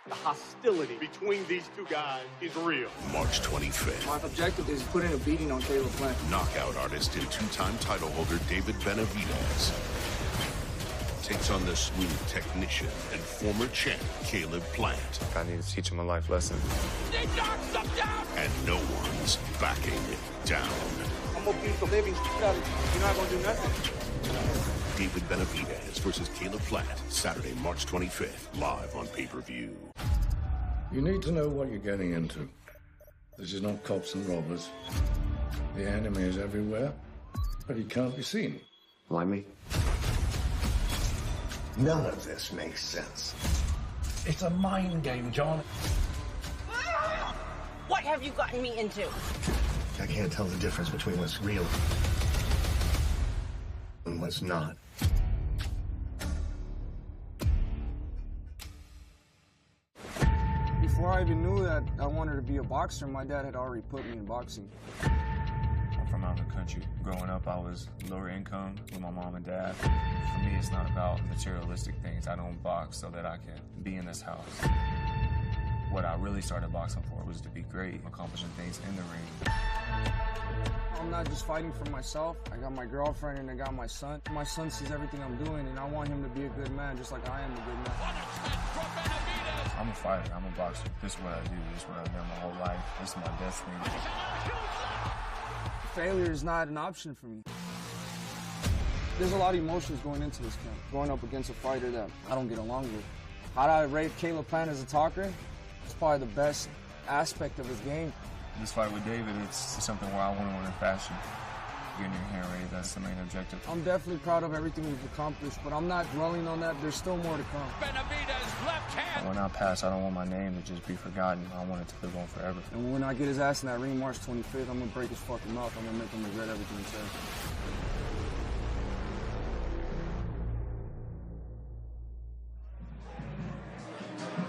The hostility between these two guys is real. March 25th. My objective is putting a beating on Caleb Plant. Knockout artist and two-time title holder David Benavidez takes on the smooth technician and former champ Caleb Plant. I need to teach him a life lesson. He knocks him down! And no one's backing down. I'm gonna beat the living shit out of you. You're not gonna do nothing. David Benavidez versus Caleb Plant, Saturday, March 25th, live on pay-per-view. You need to know what you're getting into. This is not cops and robbers. The enemy is everywhere, but he can't be seen. Why me? None of this makes sense. It's a mind game, John. What have you gotten me into? I can't tell the difference between what's real and what's not. Before I even knew that I wanted to be a boxer, my dad had already put me in boxing. I'm from out of the country. Growing up, I was lower income with my mom and dad. For me, it's not about materialistic things. I don't box so that I can be in this house. What I really started boxing for was to be great, accomplishing things in the ring. I'm not just fighting for myself. I got my girlfriend and I got my son. My son sees everything I'm doing, and I want him to be a good man, just like I am a good man. I'm a fighter. I'm a boxer. This is what I do. This is what I've done my whole life. This is my destiny. Failure is not an option for me. There's a lot of emotions going into this camp. Going up against a fighter that I don't get along with. How do I rate Caleb Plant as a talker? It's probably the best aspect of his game. This fight with David, it's something where I want to win in fashion. Getting your hand ready, that's the main objective. I'm definitely proud of everything we've accomplished, but I'm not dwelling on that. There's still more to come. Benavidez, left hand. When I pass, I don't want my name to just be forgotten. I want it to live on forever. And when I get his ass in that ring March 25th, I'm going to break his fucking mouth. I'm going to make him regret everything he said.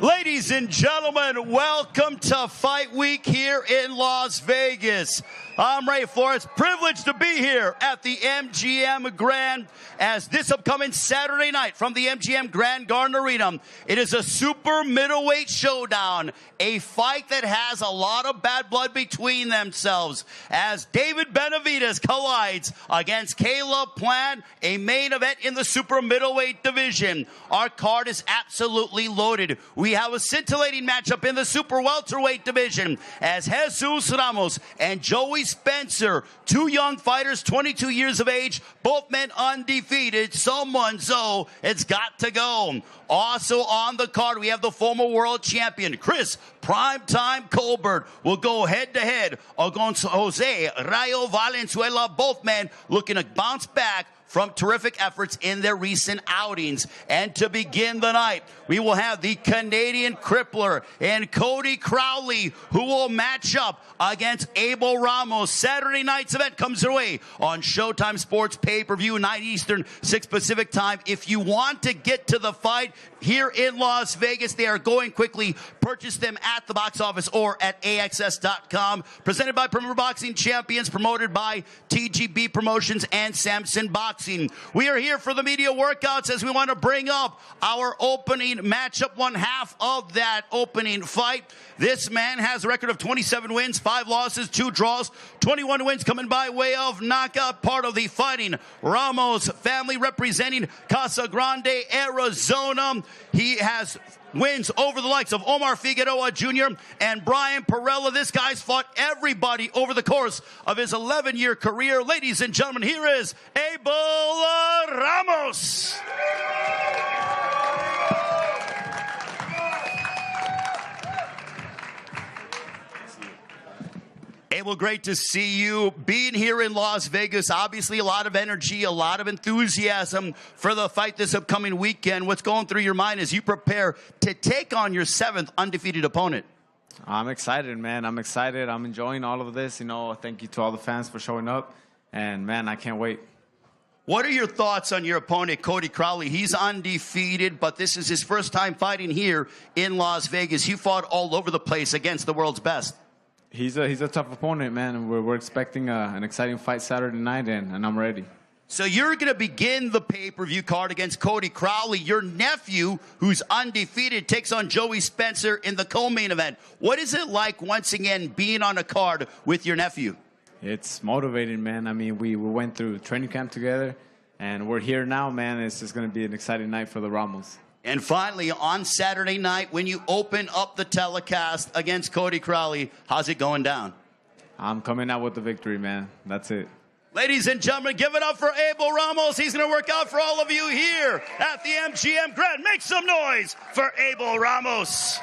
Ladies and gentlemen, welcome to Fight Week here in Las Vegas. I'm Ray Flores, privileged to be here at the MGM Grand as this upcoming Saturday night from the MGM Grand Garden Arena. It is a super middleweight showdown, a fight that has a lot of bad blood between themselves as David Benavidez collides against Caleb Plant, a main event in the super middleweight division. Our card is absolutely loaded. We have a scintillating matchup in the super welterweight division as Jesus Ramos and Joey Spencer, two young fighters, 22 years of age, both men undefeated. So it's got to go. Also on the card, we have the former world champion, Chris Primetime Colbert, will go head-to-head against Jose Rayo Valenzuela. Both men looking to bounce back from terrific efforts in their recent outings. And to begin the night, we will have the Canadian Crippler and Cody Crowley, who will match up against Abel Ramos. Saturday night's event comes your way on Showtime Sports pay-per-view, 9 Eastern, 6 Pacific time. If you want to get to the fight here in Las Vegas, they are going quickly. Purchase them at the box office or at AXS.com. Presented by Premier Boxing Champions, promoted by TGB Promotions and Samson Boxing. We are here for the media workouts as we want to bring up our opening matchup, one half of that opening fight. This man has a record of 27 wins, 5 losses, 2 draws, 21 wins coming by way of knockout, part of the Fighting Ramos family representing Casa Grande, Arizona. He has wins over the likes of Omar Figueroa Jr. and Brian Perella. This guy's fought everybody over the course of his 11-year career. Ladies and gentlemen, here is Abel Ramos. Abel, great to see you. Being here in Las Vegas, obviously a lot of energy, a lot of enthusiasm for the fight this upcoming weekend. What's going through your mind as you prepare to take on your 7th undefeated opponent? I'm excited, man. I'm excited. I'm enjoying all of this. You know, thank you to all the fans for showing up. And, man, I can't wait. What are your thoughts on your opponent, Cody Crowley? He's undefeated, but this is his first time fighting here in Las Vegas. You fought all over the place against the world's best. He's a tough opponent, man. We're expecting an exciting fight Saturday night, and I'm ready. So you're going to begin the pay-per-view card against Cody Crowley. Your nephew, who's undefeated, takes on Joey Spencer in the co-main event. What is it like, once again, being on a card with your nephew? It's motivating, man. I mean, we went through training camp together, and we're here now, man. It's just going to be an exciting night for the Ramos. And finally, on Saturday night, when you open up the telecast against Cody Crowley, how's it going down? I'm coming out with the victory, man. That's it. Ladies and gentlemen, give it up for Abel Ramos. He's going to work out for all of you here at the MGM Grand. Make some noise for Abel Ramos.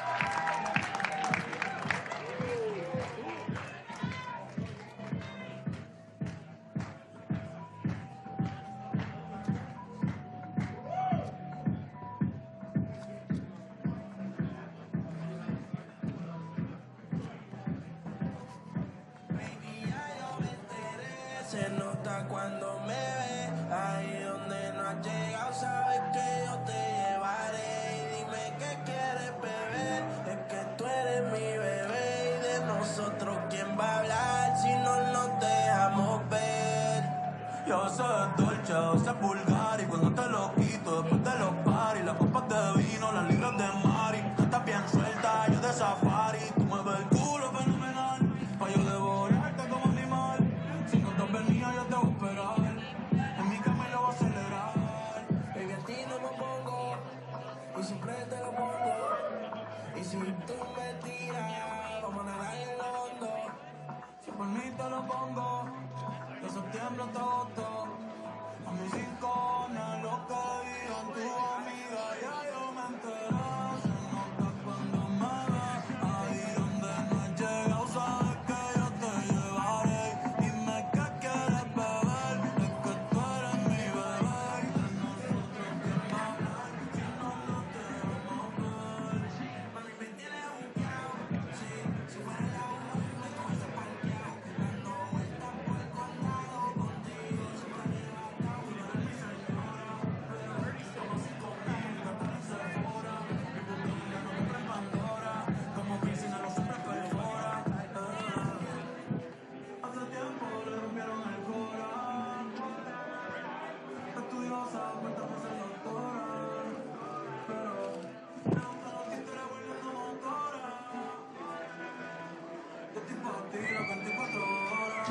Se nota cuando me ve, ahí donde no has llegado, sabes que yo te llevaré. Y dime qué quieres beber, es que tú eres mi bebé. Y de nosotros, ¿quién va a hablar si no nos dejamos ver? Yo soy dolce, yo soy vulgar, y cuando te lo quito, después de los paris, las copas de vino, las libras de mari, tú estás bien suelta, yo de safari, tú me ves el culo fenomenal, pa' yo devorarte como animal. Si no te venía, yo te voy a esperar. En mi cama lo voy a acelerar. Baby, a ti no me pongo, y siempre te lo pongo. Y si tú me tiras, vamos a nadar en lo hondo. Si por mí te lo pongo, de septiembre hasta agosto. A mis rincones, lo que digan tu amiga, ya yo me enteré. Se nota cuando me ves, ahí donde no has llegado, sabes que yo te llevaré. Dime qué quieres beber, es que tú eres mi bebé. Y de nosotros, ¿quién va a hablar si no nos dejamos ver? Mami, me tienes buqueado, sí, si fuera la hora, me tuviese parqueado, dando vueltas por el condado contigo, siempre arrebatado, tú eres mi señora. Como si conmigo, gastar en Sephora, mi pupila no compra en Pandora, como piscina los hombres perfora. Hace tiempo le rompieron el cora, estudiosa, cuenta para ser doctora, pero me gusta los títeres volviendo motora. Yo estoy pa' ti las 24 horas.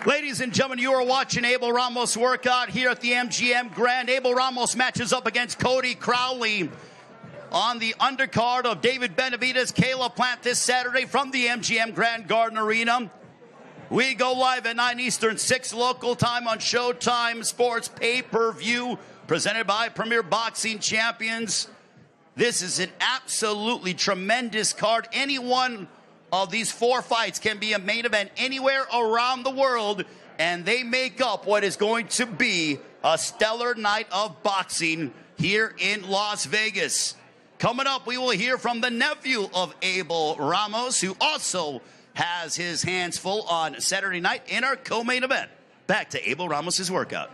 Ladies and gentlemen, you are watching Abel Ramos workout here at the MGM Grand. Abel Ramos matches up against Cody Crowley on the undercard of David Benavidez, Caleb Plant this Saturday from the MGM Grand Garden Arena. We go live at 9 Eastern, 6 local time on Showtime Sports pay-per-view presented by Premier Boxing Champions. This is an absolutely tremendous card. Any one of these 4 fights can be a main event anywhere around the world, and they make up what is going to be a stellar night of boxing here in Las Vegas. Coming up, we will hear from the nephew of Abel Ramos, who also has his hands full on Saturday night in our co-main event. Back to Abel Ramos' workout.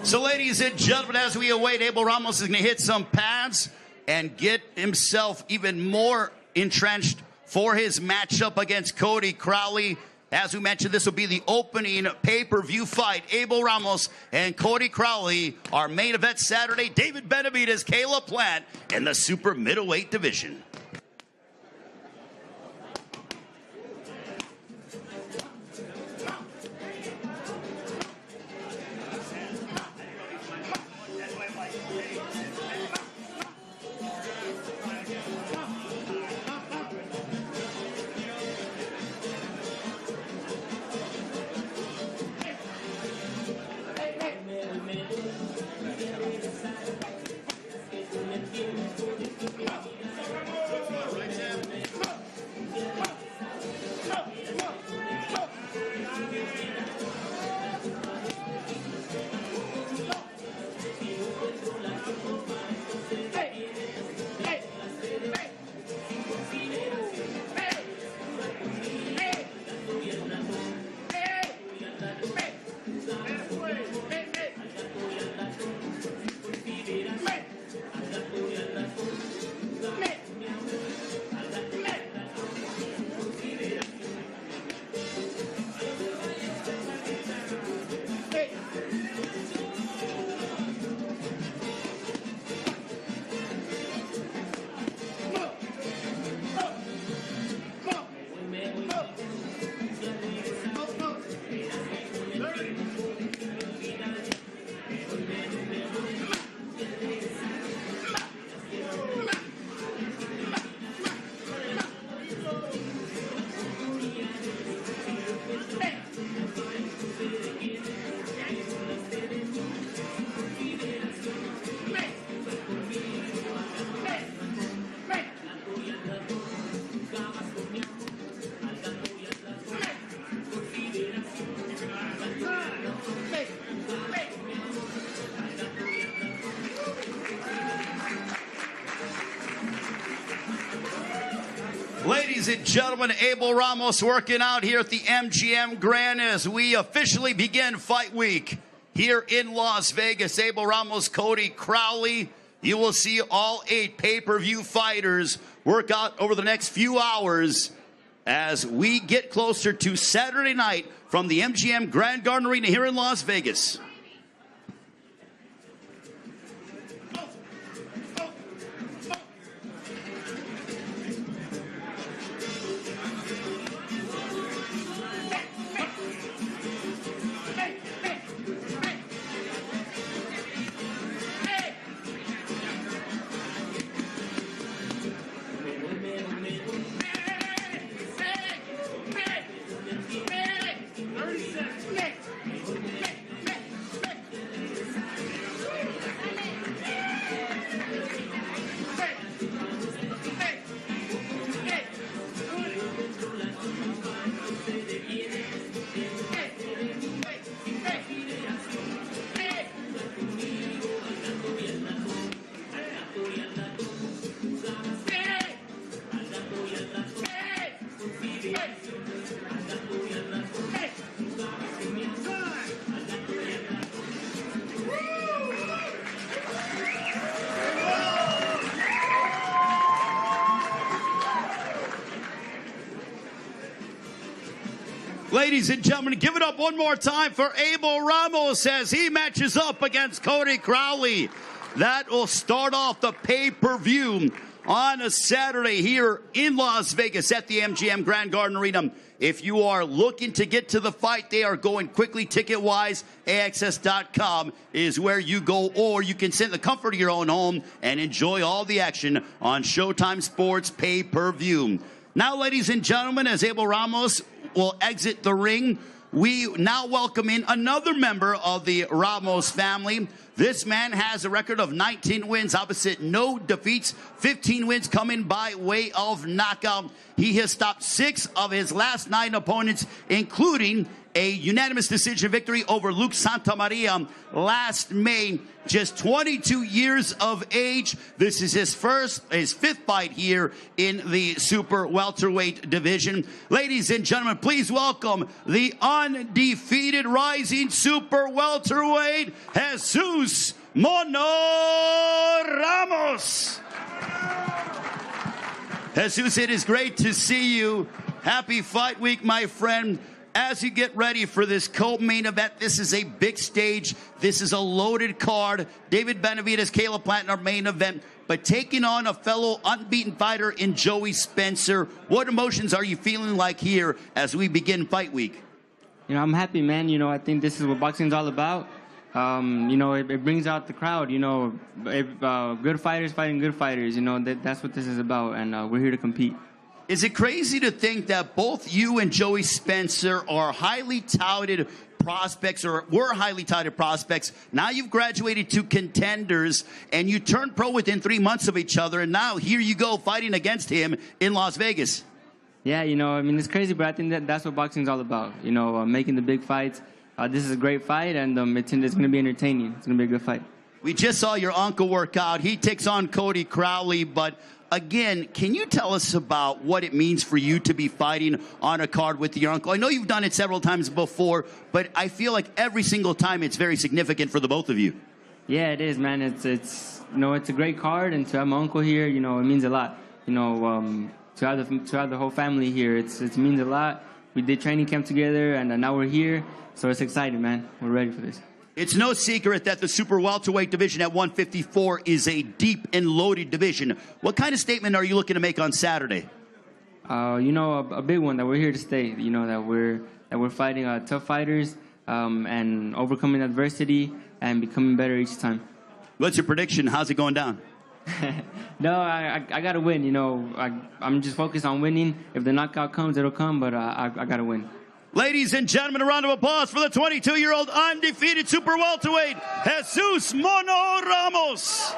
So, ladies and gentlemen, as we await, Abel Ramos is going to hit some pads and get himself even more entrenched for his matchup against Cody Crowley. As we mentioned, this will be the opening pay-per-view fight. Abel Ramos and Cody Crowley, our main event Saturday. David Benavidez, Caleb Plant in the super middleweight division. Ladies and gentlemen, Abel Ramos working out here at the MGM Grand as we officially begin fight week here in Las Vegas. Abel Ramos, Cody Crowley. You will see all 8 pay-per-view fighters work out over the next few hours as we get closer to Saturday night from the MGM Grand Garden Arena here in Las Vegas. Ladies and gentlemen, give it up one more time for Abel Ramos as he matches up against Cody Crowley. That will start off the pay-per-view on a Saturday here in Las Vegas at the MGM Grand Garden Arena. If you are looking to get to the fight, they are going quickly ticket-wise. AXS.com is where you go, or you can sit in the comfort of your own home and enjoy all the action on Showtime Sports pay-per-view. Now, ladies and gentlemen, as Abel Ramos will exit the ring, we now welcome in another member of the Ramos family. This man has a record of 19 wins, opposite no defeats, 15 wins coming by way of knockout. He has stopped 6 of his last 9 opponents, including a unanimous decision victory over Luke Santamaria last May. Just 22 years of age. This is his fifth fight here in the super welterweight division. Ladies and gentlemen, please welcome the undefeated rising super welterweight, Jesus Mono Ramos. Jesus, it is great to see you. Happy fight week, my friend. As you get ready for this co-main event, this is a big stage. This is a loaded card. David Benavidez, Caleb Plant, our main event. But taking on a fellow unbeaten fighter in Joey Spencer, what emotions are you feeling like here as we begin fight week? You know, I'm happy, man. You know, I think this is what boxing's all about. You know, it brings out the crowd. You know, good fighters fighting good fighters. You know, that's what this is about, and we're here to compete. Is it crazy to think that both you and Joey Spencer are highly touted prospects, or were highly touted prospects? Now you've graduated to contenders, and you turned pro within 3 months of each other, and now here you go fighting against him in Las Vegas. Yeah, you know, I mean, it's crazy, but I think that's what boxing's all about. You know, making the big fights. This is a great fight, and it's going to be entertaining. It's going to be a good fight. We just saw your uncle work out. He takes on Cody Crowley, but again, can you tell us about what it means for you to be fighting on a card with your uncle? I know you've done it several times before, but I feel like every single time it's very significant for the both of you. Yeah, it is, man. It's you know, it's a great card, and to have my uncle here, you know, it means a lot. You know, to have the whole family here, it means a lot. We did training camp together, and now we're here, so it's exciting, man. We're ready for this. It's no secret that the super welterweight division at 154 is a deep and loaded division. What kind of statement are you looking to make on Saturday? You know, a big one, that we're here to stay. You know, that we're fighting tough fighters and overcoming adversity and becoming better each time. What's your prediction? How's it going down? No, I got to win. You know, I'm just focused on winning. If the knockout comes, it'll come, but I got to win. Ladies and gentlemen, a round of applause for the 22-year-old undefeated super welterweight, Jesus Mono Ramos.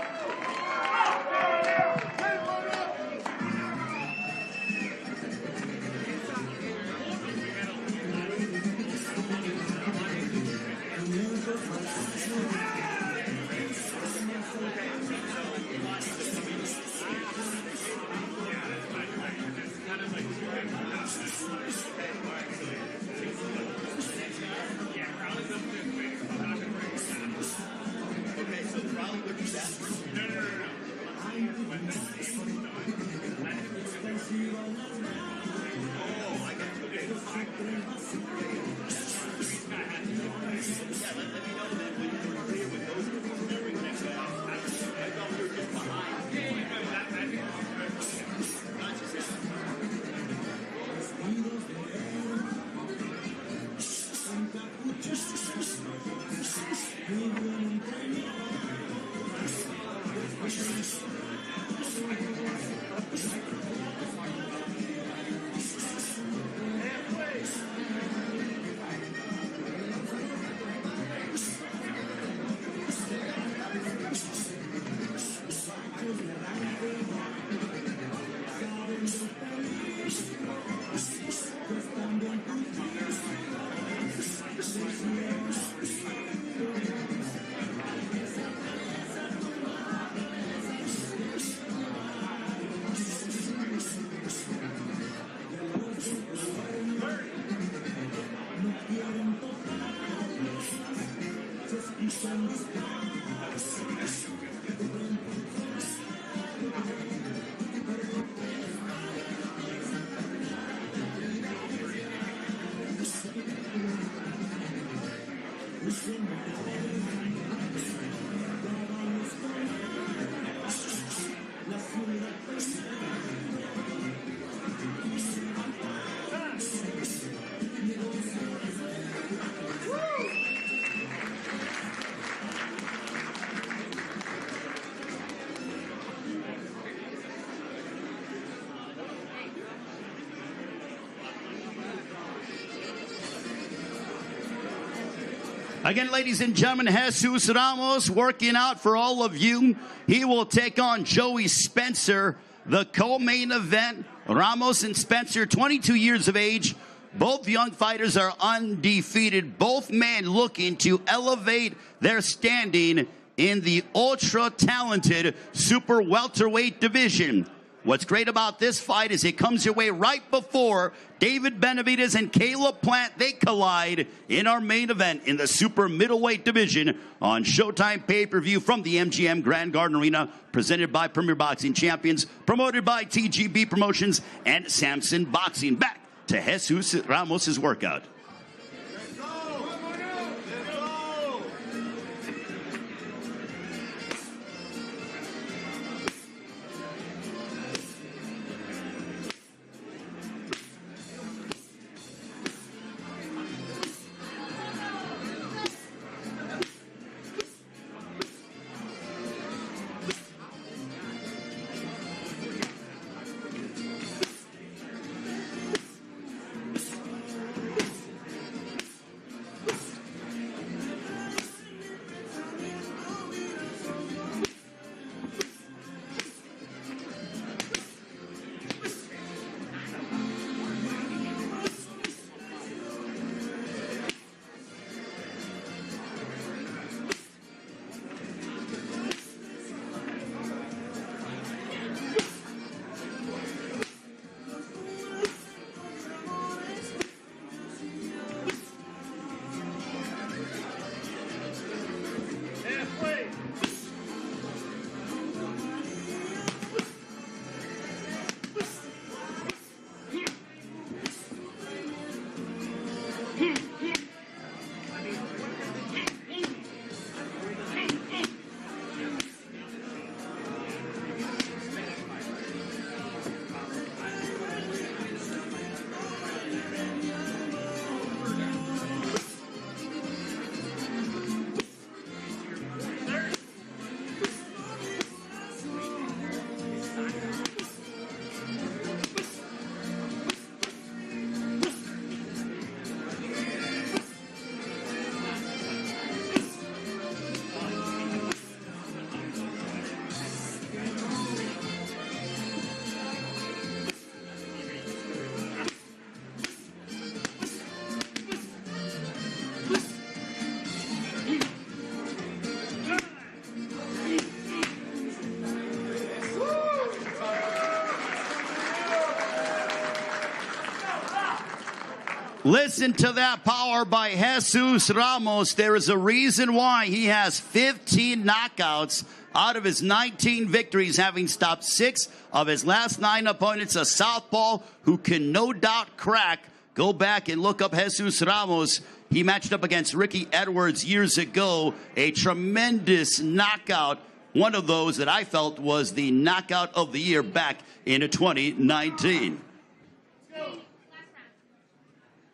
Again, ladies and gentlemen, Jesus Ramos working out for all of you. He will take on Joey Spencer, the co-main event. Ramos and Spencer, 22 years of age, Both young fighters are undefeated. Both men looking to elevate their standing in the ultra-talented super welterweight division. What's great about this fight is it comes your way right before David Benavidez and Caleb Plant, they collide in our main event in the super middleweight division on Showtime pay-per-view from the MGM Grand Garden Arena, presented by Premier Boxing Champions, promoted by TGB Promotions and Samson Boxing. Back to Jesus Ramos' workout. Listen to that power by Jesus Ramos. There is a reason why he has 15 knockouts out of his 19 victories, having stopped 6 of his last 9 opponents. A southpaw who can no doubt crack. Go back and look up Jesus Ramos. He matched up against Ricky Edwards years ago. A tremendous knockout. One of those that I felt was the knockout of the year back in 2019.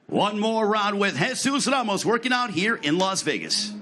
One more round with Jesus Ramos working out here in Las Vegas.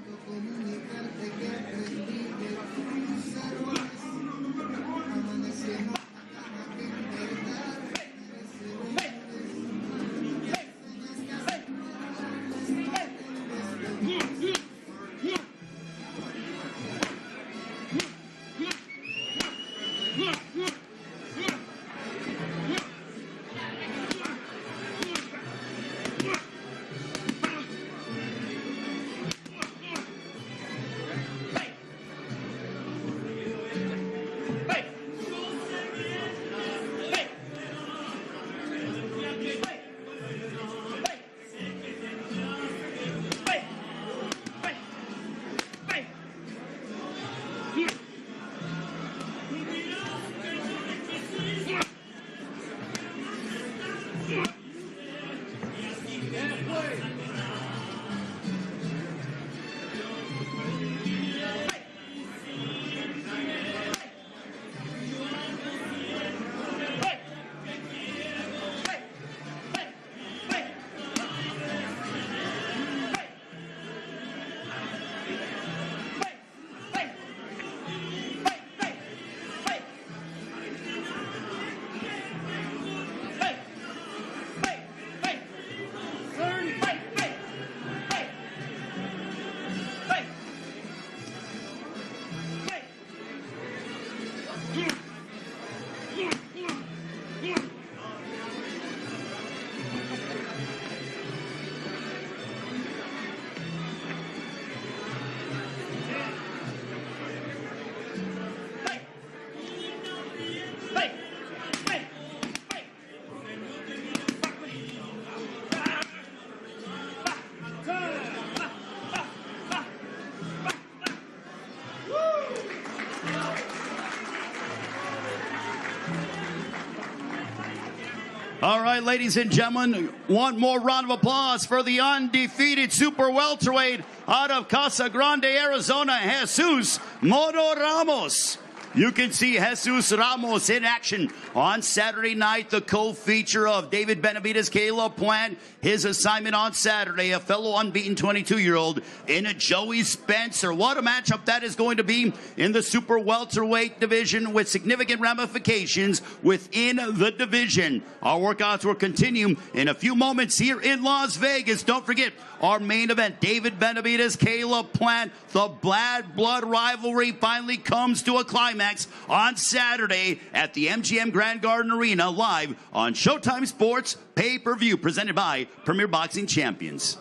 All right, ladies and gentlemen, one more round of applause for the undefeated super welterweight out of Casa Grande, Arizona, Jesus Mono Ramos. You can see Jesus Ramos in action on Saturday night, the co-feature of David Benavidez, Caleb Plant. His assignment on Saturday, a fellow unbeaten 22-year-old in a Joey Spencer. What a matchup that is going to be in the super welterweight division with significant ramifications within the division. Our workouts will continue in a few moments here in Las Vegas. Don't forget, our main event, David Benavidez, Caleb Plant. The bad blood rivalry finally comes to a climax on Saturday at the MGM Grand Garden Arena, live on Showtime Sports pay-per-view, presented by Premier Boxing Champions.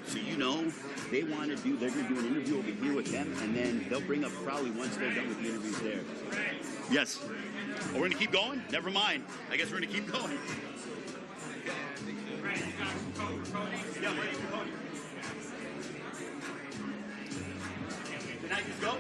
So you know, they're going to do an interview over here with them, and then they'll bring up Crowley once they're done with the interviews there. Yes. Oh, we're going to keep going? Never mind. I guess we're going to keep going. Yeah, ready for Cody. Can I just go?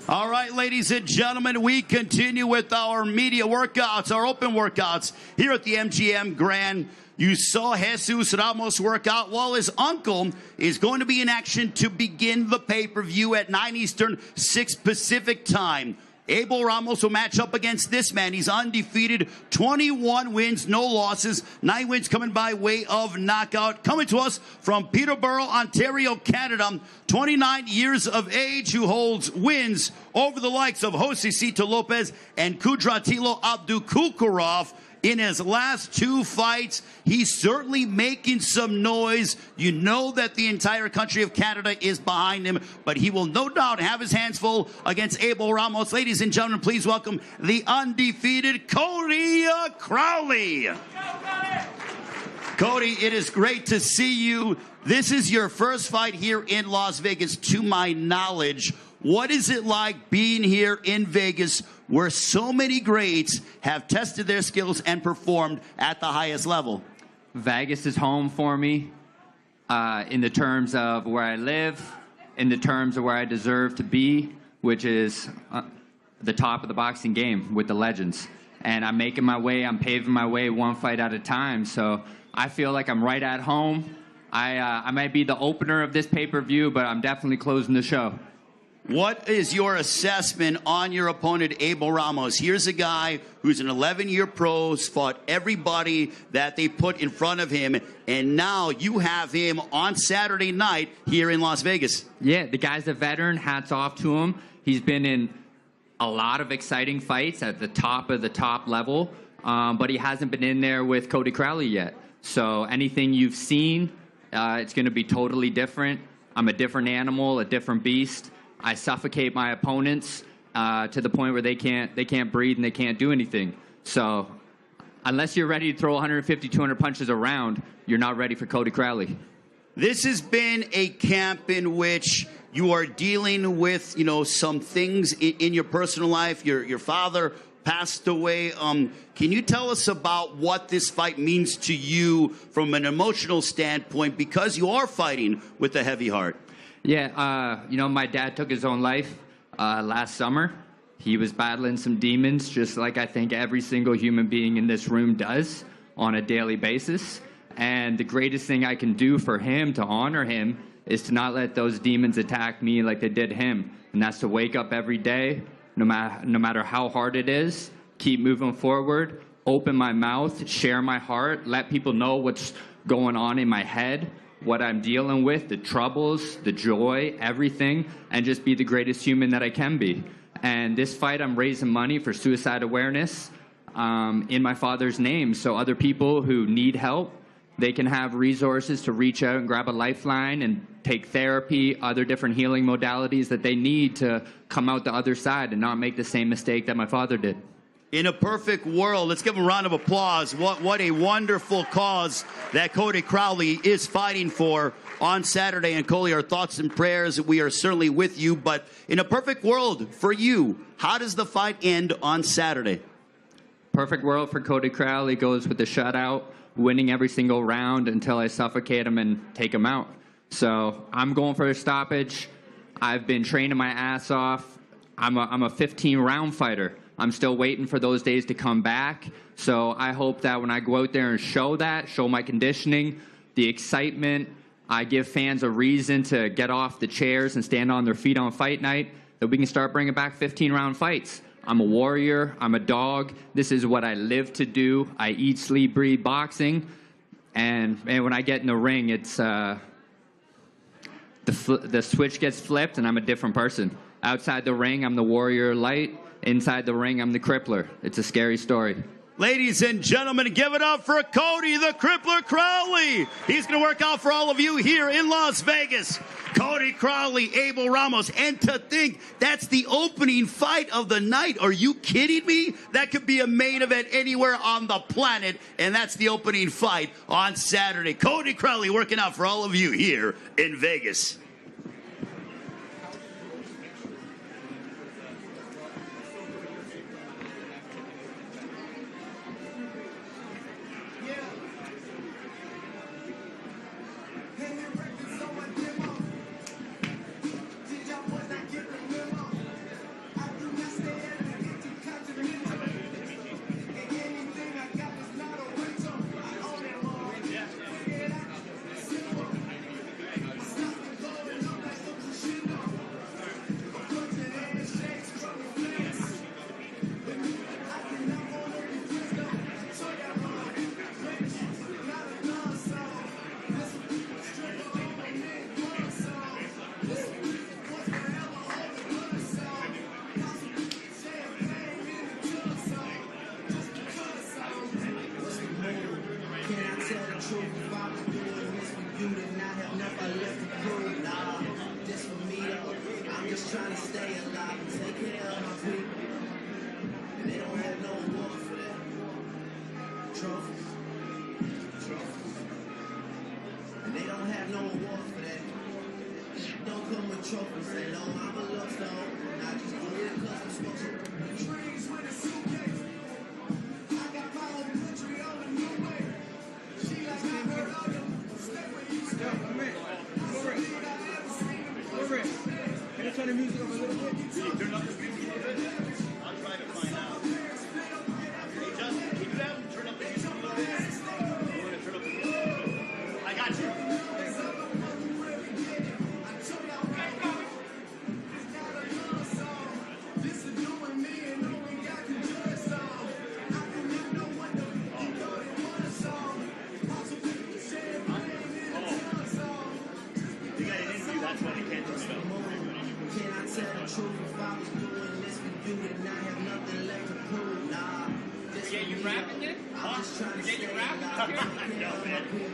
All right, ladies and gentlemen, we continue with our media workouts, our open workouts here at the MGM Grand. You saw Jesus Ramos work out while his uncle is going to be in action to begin the pay-per-view at 9 Eastern, 6 Pacific time. Abel Ramos will match up against this man. He's undefeated, 21 wins, no losses, 9 wins coming by way of knockout. Coming to us from Peterborough, Ontario, Canada, 29 years of age, who holds wins over the likes of Jose Cito Lopez and Kudratilo Abdukukurov. In his last 2 fights, he's certainly making some noise. You know that the entire country of Canada is behind him, but he will no doubt have his hands full against Abel Ramos. Ladies and gentlemen, please welcome the undefeated Cody Crowley. Cody, it is great to see you. This is your first fight here in Las Vegas, to my knowledge. What is it like being here in Vegas, where so many greats have tested their skills and performed at the highest level? Vegas is home for me, in the terms of where I live, in the terms of where I deserve to be, which is the top of the boxing game with the legends. And I'm making my way, I'm paving my way one fight at a time. So I feel like I'm right at home. I might be the opener of this pay-per-view, but I'm definitely closing the show. What is your assessment on your opponent, Abel Ramos? Here's a guy who's an 11-year pro, has fought everybody that they put in front of him, and now you have him on Saturday night here in Las Vegas. Yeah, the guy's a veteran. Hats off to him. He's been in a lot of exciting fights at the top of the top level, but he hasn't been in there with Cody Crowley yet. So anything you've seen, it's going to be totally different. I'm a different animal, a different beast. I suffocate my opponents to the point where they can't breathe and they can't do anything. So unless you're ready to throw 150, 200 punches around, you're not ready for Cody Crowley. This has been a camp in which you are dealing with, some things in your personal life. Your father passed away. Can you tell us about what this fight means to you from an emotional standpoint, because you are fighting with a heavy heart? Yeah, my dad took his own life last summer. He was battling some demons, just like I think every single human being in this room does on a daily basis. And the greatest thing I can do for him, to honor him, is to not let those demons attack me like they did him. And that's to wake up every day, no matter how hard it is, keep moving forward, open my mouth, share my heart, let people know what's going on in my head, what I'm dealing with, the troubles, the joy, everything, and just be the greatest human that I can be. And this fight, I'm raising money for suicide awareness in my father's name, so other people who need help, they can have resources to reach out and grab a lifeline and take therapy, other different healing modalities that they need to come out the other side and not make the same mistake that my father did. In a perfect world, let's give him a round of applause. What a wonderful cause that Cody Crowley is fighting for on Saturday. And Cody, our thoughts and prayers, we are certainly with you. But in a perfect world for you, how does the fight end on Saturday? Perfect world for Cody Crowley goes with the shutout, winning every single round until I suffocate him and take him out. So I'm going for a stoppage. I've been training my ass off. I'm a 15-round fighter. I'm still waiting for those days to come back. So I hope that when I go out there and show my conditioning, the excitement, I give fans a reason to get off the chairs and stand on their feet on fight night, that we can start bringing back 15-round fights. I'm a warrior. I'm a dog. This is what I live to do. I eat, sleep, breathe boxing. And when I get in the ring, it's the switch gets flipped, and I'm a different person. Outside the ring, I'm the warrior light. Inside the ring, I'm the crippler. It's a scary story. Ladies and gentlemen, give it up for Cody the Crippler Crowley. He's going to work out for all of you here in Las Vegas. Cody Crowley, Abel Ramos. And to think, that's the opening fight of the night. Are you kidding me? That could be a main event anywhere on the planet. And that's the opening fight on Saturday. Cody Crowley working out for all of you here in Vegas.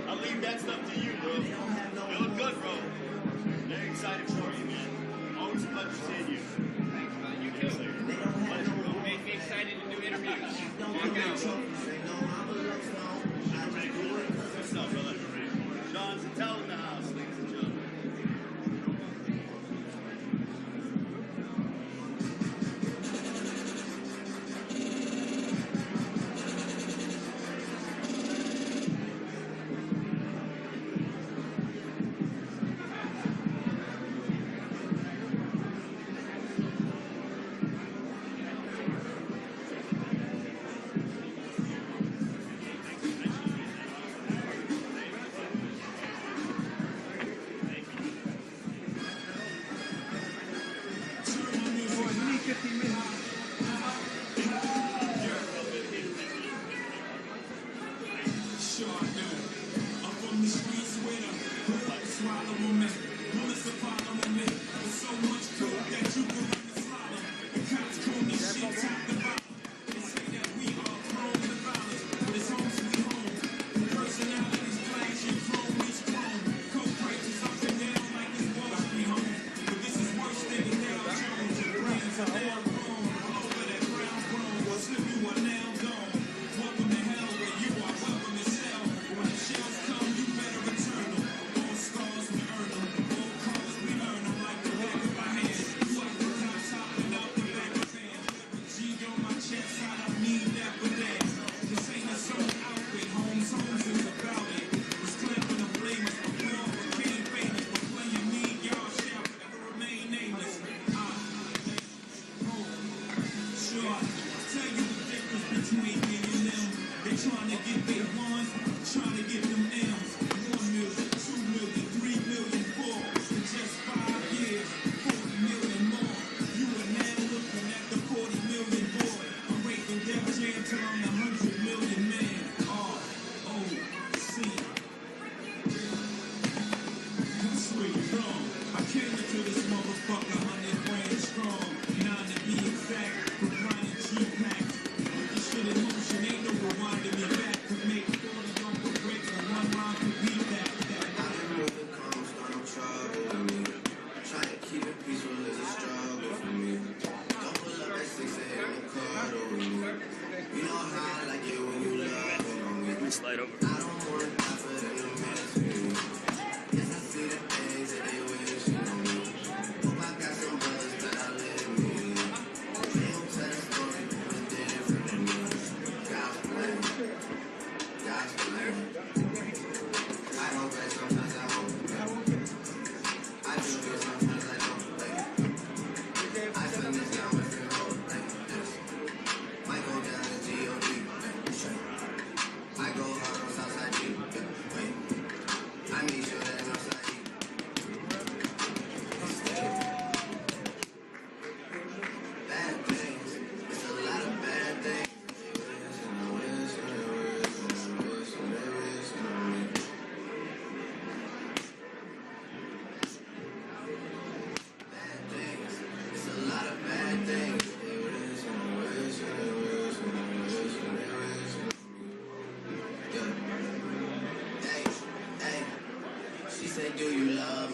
I'll leave that stuff to you, bro. You look good, bro. Very excited for you, man. Always a pleasure seeing you. Thanks, man. You too. Pleasure, bro. Made me excited to do interviews. Good stuff, brother. Sean's a tell in the house, ladies and gentlemen.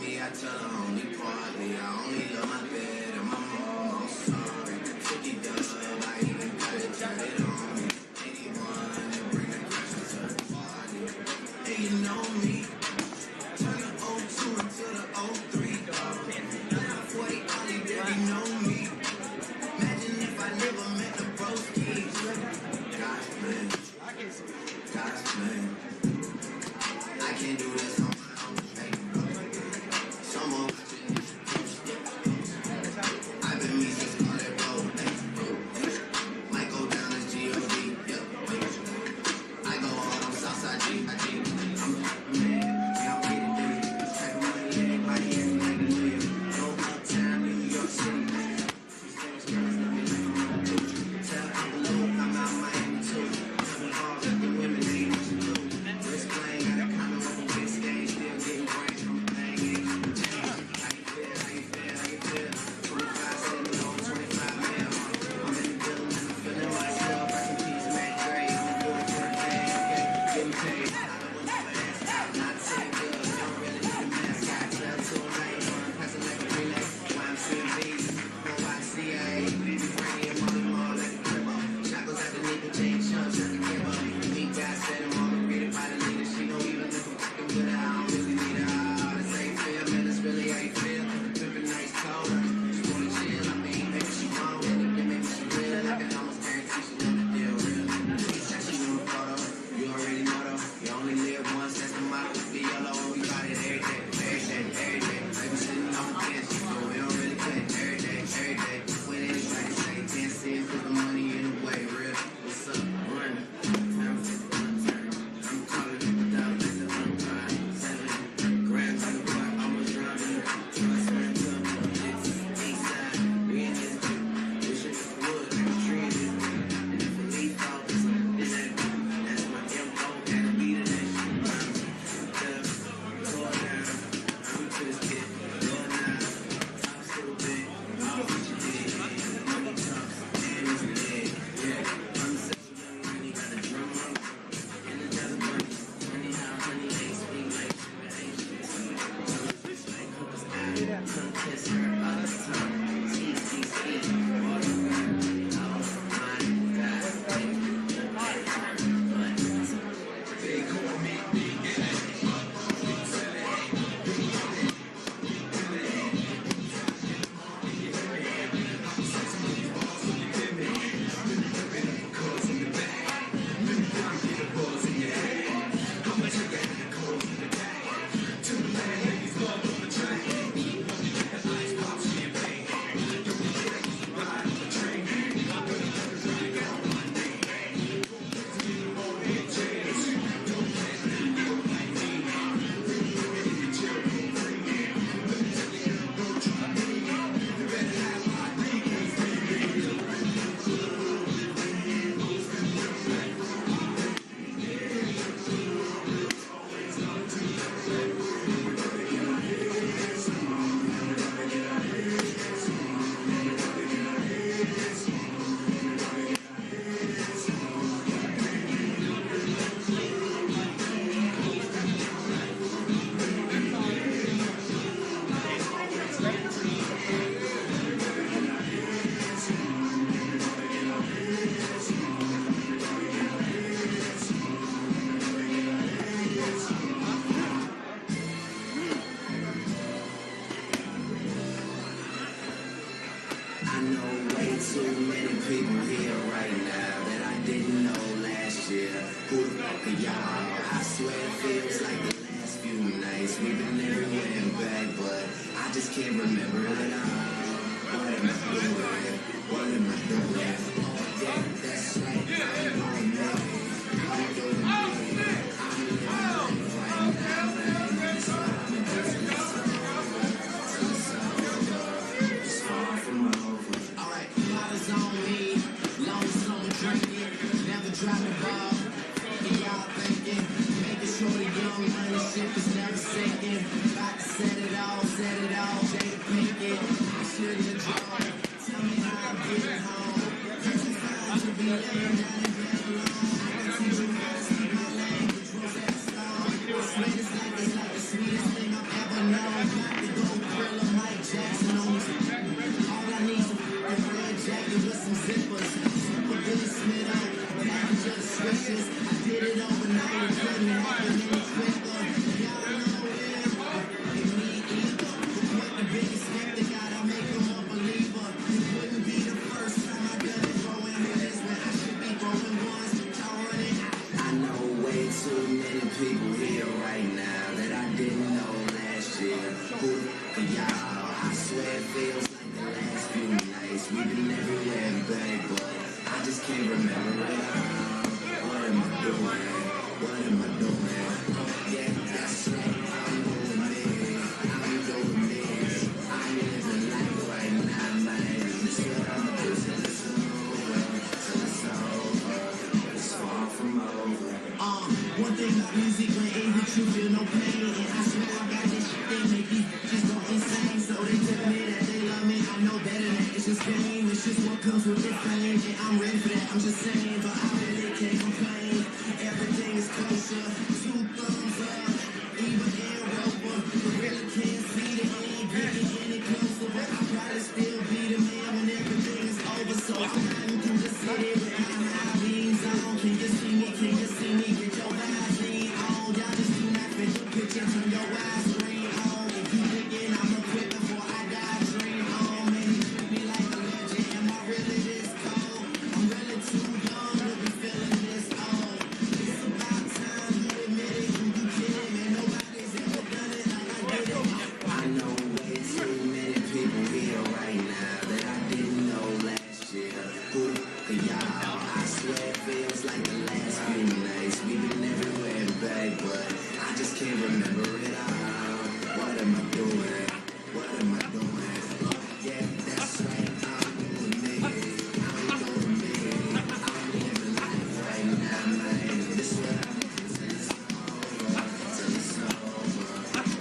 me, I tell her only partly. I only love my bed and my mom. I'm sorry. 50 dub, I even gotta turn it on. 81 and bring the questions to the party. And you know me. Turn the 02 into the 03. Now 40 Ollie, baby, know me. Imagine if I never met the broskies. God's plan. God's plan. I can't do this on my own. Someone I've been me since all that road. Might go down as G.O.D. Yep. I go hard on Southside G. I'm mad. Yeah, I'm getting dirty. Type of money everybody has like a million. Go uptown, New York City. Tell Uncle Luke I'm out Miami too. Double hard, the women ain't what you do. This plane got a comment with a big stage. Still getting brains from the thing. How you feel? How you feel? How you feel? 25 sitting on 25 mil. I'm in the building and I'm feeling myself. I can peace, Mac Dre. I'ma do it for the thing. Okay, getting paid. I don't want no ass. Not saying good. You don't really need a mask. Got 12 to a night. Passing like a relay. YMCMB. YCA. Baby Franny and Molly Mall like a cribbo. Shackles at the nigga. Chain chunks at the gibbo. Me got said I'm all read it by the leader. She don't even look fucking with her. I don't really need her. This ain't fair, man. That's really how you feel. Pimpin' nice cold. She wanna chill. I mean, maybe she won't. Maybe she will. I can almost guarantee she know the deal real. She said she knew the photo. You already know though. You only live once. That's the motto. Be yellow and we got it every day. Every day. Every day. Like we sitting on the bench. So we don't really quit. Every day. Every day. When it is right to say. Can't see it. Put the money in the way. Real. What's up? Run. I'm calling it without this. I'm crying. 7 grams of the block. Almost drowning. Trust me. It's eastside. We in this bitch. Wish it was wood. Like a tree in this bitch. And if a leaf falls, it's that bitch. That's my info. Gotta be to that shit. Go down. I'm twisted. Go down. Talk stupid. All what you did. Money talks. And it's dead. Yeah. I'm such a young money. Got a drum up. And the other money. Money how honey ain't speak like like Cooper's eye. Come kiss her all the time. Ski. All the time. Oh my God. They call me Big I know way too many people here right now that I didn't know last year. Who the fuck are y'all? I swear it feels like the last few nights we've been everywhere and back, but I just can't remember it all. What am I doing? What am I doing? Oh, yeah, that's right. I'm on me. I'm doing me. I'm living life right now, man. It's all I'm doing. It's far from over. Alright, bottles on me. Long, slow drinking. Never drop the ball. Y'all thinking. Making sure the young money ship is never sinking. About to set it all. Jada Pinkett. I shouldn't have drawn. Tell me how I'm getting home. I should be laying down and get alone. I can teach you how to speak my language. Rosetta Stone. I swear this life is like the sweetest thing I've ever known. for y'all. I swear it feels like the last few nights. We've been everywhere, babe, but I just can't remember it all. What am I doing? What am I doing? Yeah, that's right. I'm doing me. I'm doing me. I'm living life right now, man. This is what I'm doing till it's over. Till it's over. It's far from over. One thing about music, when it hits you, feel no pain. And I swear I got this shit that make these bitches go insane. So they tell me that they love me, I know better than it's just game. It's just what comes with the fame. And I'm ready for that, I'm just saying. But I really can't complain. Everything is kosher, 2 thumbs up. Even in rover, but really can't see the end. Getting any closer, but I'd rather still be the man when everything is over. So tonight we can just sit here with my beans on. Can you see me? Can you see me? Get your Vaseline on. Y'all just do not fit your picture, turn your eyes green on. If you thinking I'ma quit before I die, dream on. Man, you treat me like a legend. Am I really this cold? I'm really too young to be feeling this old. It's about time you admit it. Who you kidding? Man, nobody's ever done it like I did it. I know way too many people here right now that I didn't know last year. Who for y'all? I swear it feels like the last few nights. We've been everywhere, babe, but I just can't remember it all. What am I doing? What am I doing? Yeah, that's right. I'm doing me. I'm doing me. I'm living life right now, man. This is what I'm doing till it's over. Till it's over.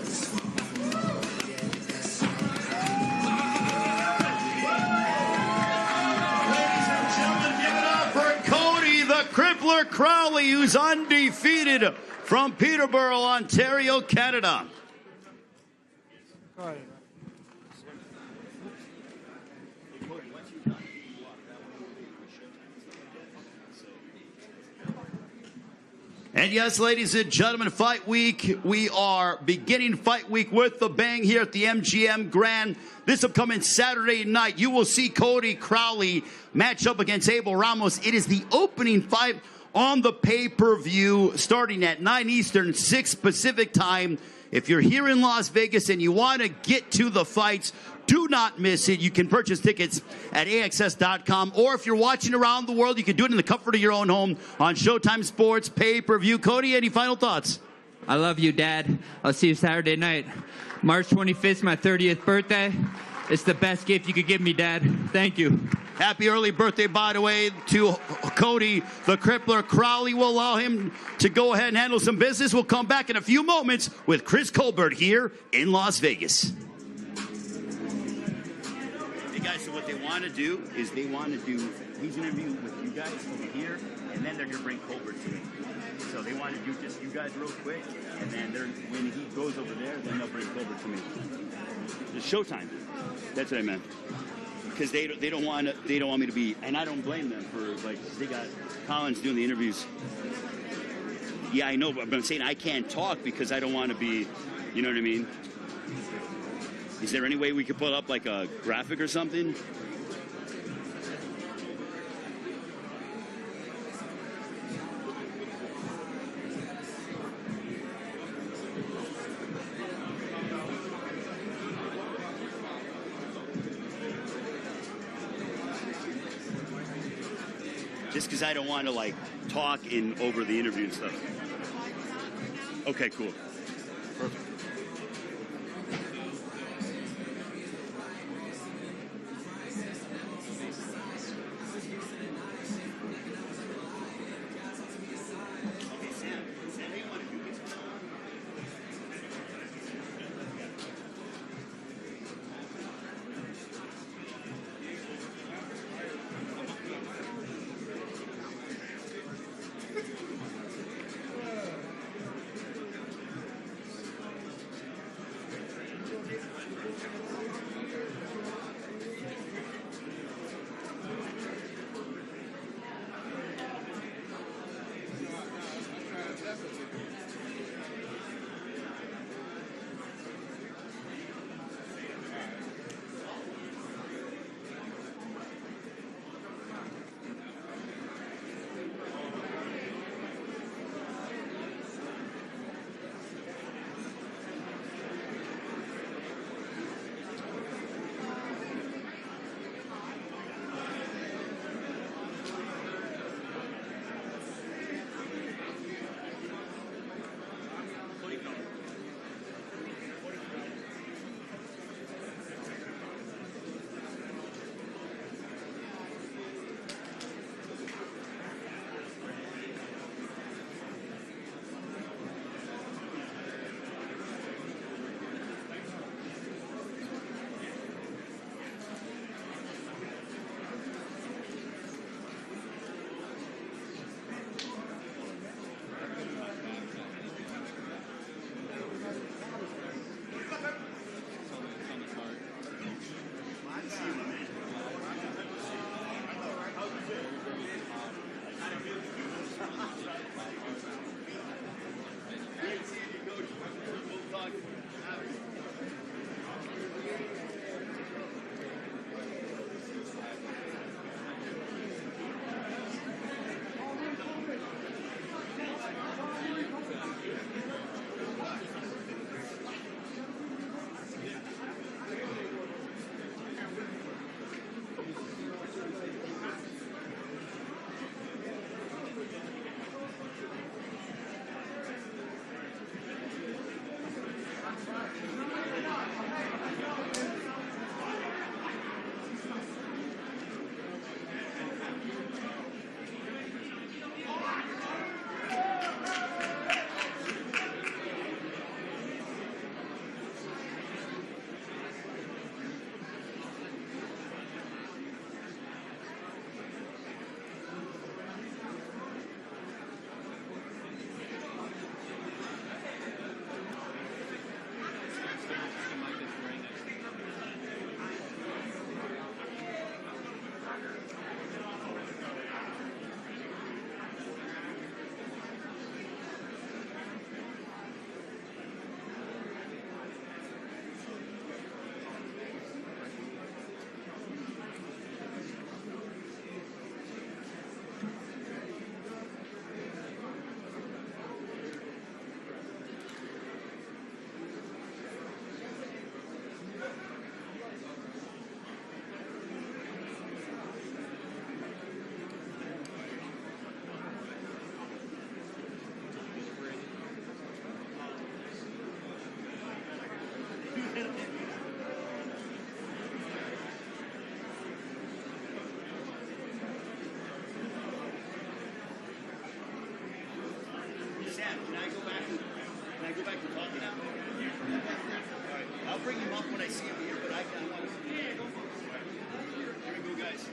It's far from over. Yeah, that's Ladies and gentlemen, give it up for Cody the Crippler Crowley, who's undefeated from Peterborough, Ontario, Canada. And yes, ladies and gentlemen, Fight Week. We are beginning Fight Week with the bang here at the MGM Grand. This upcoming Saturday night, you will see Cody Crowley match up against Abel Ramos. It is the opening fight on the pay-per-view starting at 9 Eastern, 6 Pacific time. If you're here in Las Vegas and you want to get to the fights, do not miss it. You can purchase tickets at AXS.com, or if you're watching around the world, you can do it in the comfort of your own home on Showtime Sports pay-per-view. Cody, any final thoughts? I love you, Dad. I'll see you Saturday night. March 25th, my 30th birthday. It's the best gift you could give me, Dad. Thank you. Happy early birthday, by the way, to Cody the Crippler Crowley. We'll allow him to go ahead and handle some business. We'll come back in a few moments with Chris Colbert here in Las Vegas. Hey, guys, so what they want to do is they want to do these interviews with you guys over here, and then they're going to bring Colbert to me. So they want to do just you guys real quick, and then when he goes over there, then they'll bring Colbert to me. It's showtime. That's what I meant. Because they don't want me to be, and I don't blame them for, like, they got Collins doing the interviews. Yeah, I know, but I'm saying I can't talk because I don't want to be, you know what I mean? Is there any way we could put up like a graphic or something? Just because I don't want to, like, talk over the interview and stuff. Okay, cool. Perfect. I see him here, but I got one. Here we go, guys.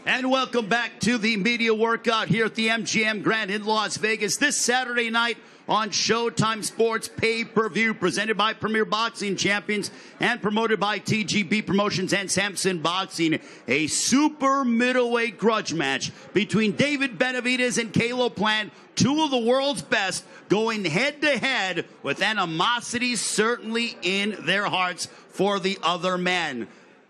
And welcome back to the media workout here at the MGM Grand in Las Vegas this Saturday night on Showtime Sports pay-per-view, presented by Premier Boxing Champions and promoted by TGB Promotions and Samson Boxing. A super middleweight grudge match between David Benavidez and Caleb Plant, two of the world's best, going head-to-head with animosity certainly in their hearts for the other man.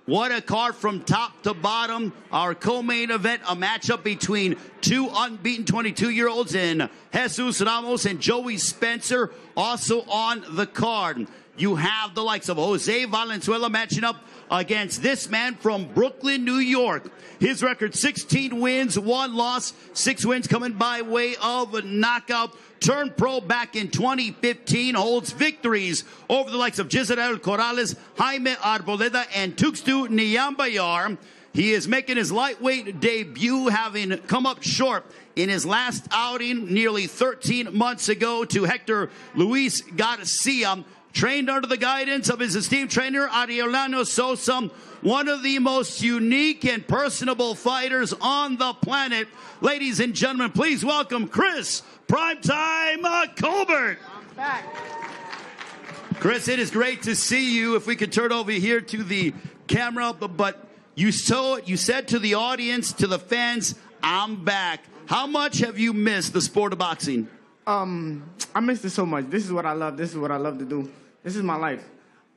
What a card from top to bottom. Our co-main event, a matchup between two unbeaten 22-year-olds in Jesus Ramos and Joey Spencer. Also on the card, you have the likes of Jose Valenzuela matching up against this man from Brooklyn, New York. His record, 16 wins, 1 loss, 6 wins coming by way of a knockout. Turned pro back in 2015, holds victories over the likes of Giselle Corrales, Jaime Arboleda, and Tuxtu Nyambayar. He is making his lightweight debut, having come up short in his last outing nearly 13 months ago to Hector Luis Garcia. Trained under the guidance of his esteemed trainer, Ariolano Sosa, one of the most unique and personable fighters on the planet. Ladies and gentlemen, please welcome Chris Primetime Colbert. I'm back. Chris, it is great to see you. If we could turn over here to the camera, but you said to the audience, to the fans, I'm back. How much have you missed the sport of boxing? I missed it so much. This is what I love. This is what I love to do. This is my life.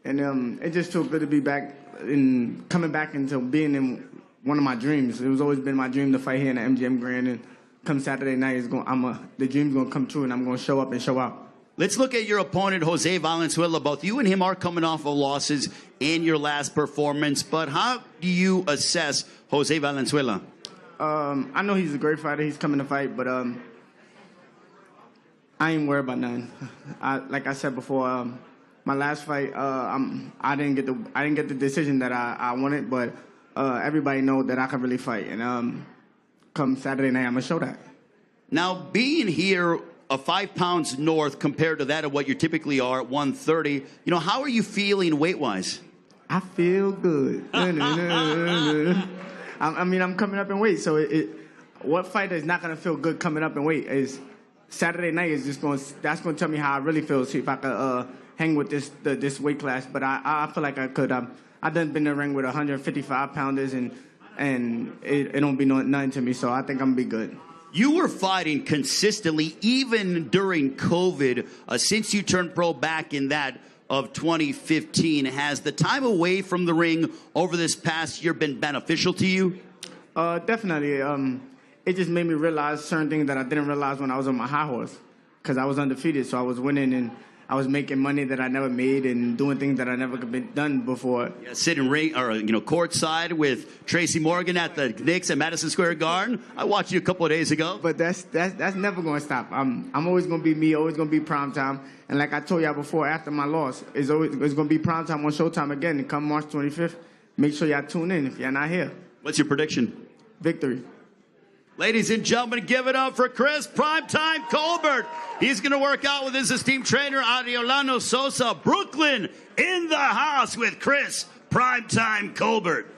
And it just feels good to be back and coming back into being in one of my dreams. It was always been my dream to fight here in the MGM Grand. And come Saturday night, the dream's going to come true, and I'm going to show up and show out. Let's look at your opponent, Jose Valenzuela. Both you and him are coming off of losses in your last performance. But how do you assess Jose Valenzuela? I know he's a great fighter. He's coming to fight, but I ain't worried about nothing. Like I said before, my last fight, I didn't get the decision that I wanted, but everybody knows that I can really fight. And come Saturday night, I'm gonna show that. Now, being here 5 pounds north compared to that of what you typically are at 130, how are you feeling weight-wise? I feel good. I mean, I'm coming up in weight, so what fighter is not gonna feel good coming up in weight? Is Saturday night is that's gonna tell me how I really feel. See if I could hang with this weight class. But I feel like I could. I done been in the ring with 155 pounders, and it don't be nothing to me. So I think I'm gonna be good. You were fighting consistently even during COVID since you turned pro back in that of 2015. Has the time away from the ring over this past year been beneficial to you? Definitely. It just made me realize certain things that I didn't realize when I was on my high horse, because I was undefeated, so I was winning and I was making money that I never made and doing things that I never could be done before. Yeah, sitting courtside with Tracy Morgan at the Knicks at Madison Square Garden. I watched you a couple of days ago. But that's never going to stop. I'm always going to be me, always going to be primetime. And like I told y'all before, after my loss, it's going to be primetime on Showtime again. And come March 25th, make sure y'all tune in if y'all not here. What's your prediction? Victory. Ladies and gentlemen, give it up for Chris Primetime Colbert. He's going to work out with his esteemed trainer, Ariolano Sosa. Brooklyn in the house with Chris Primetime Colbert.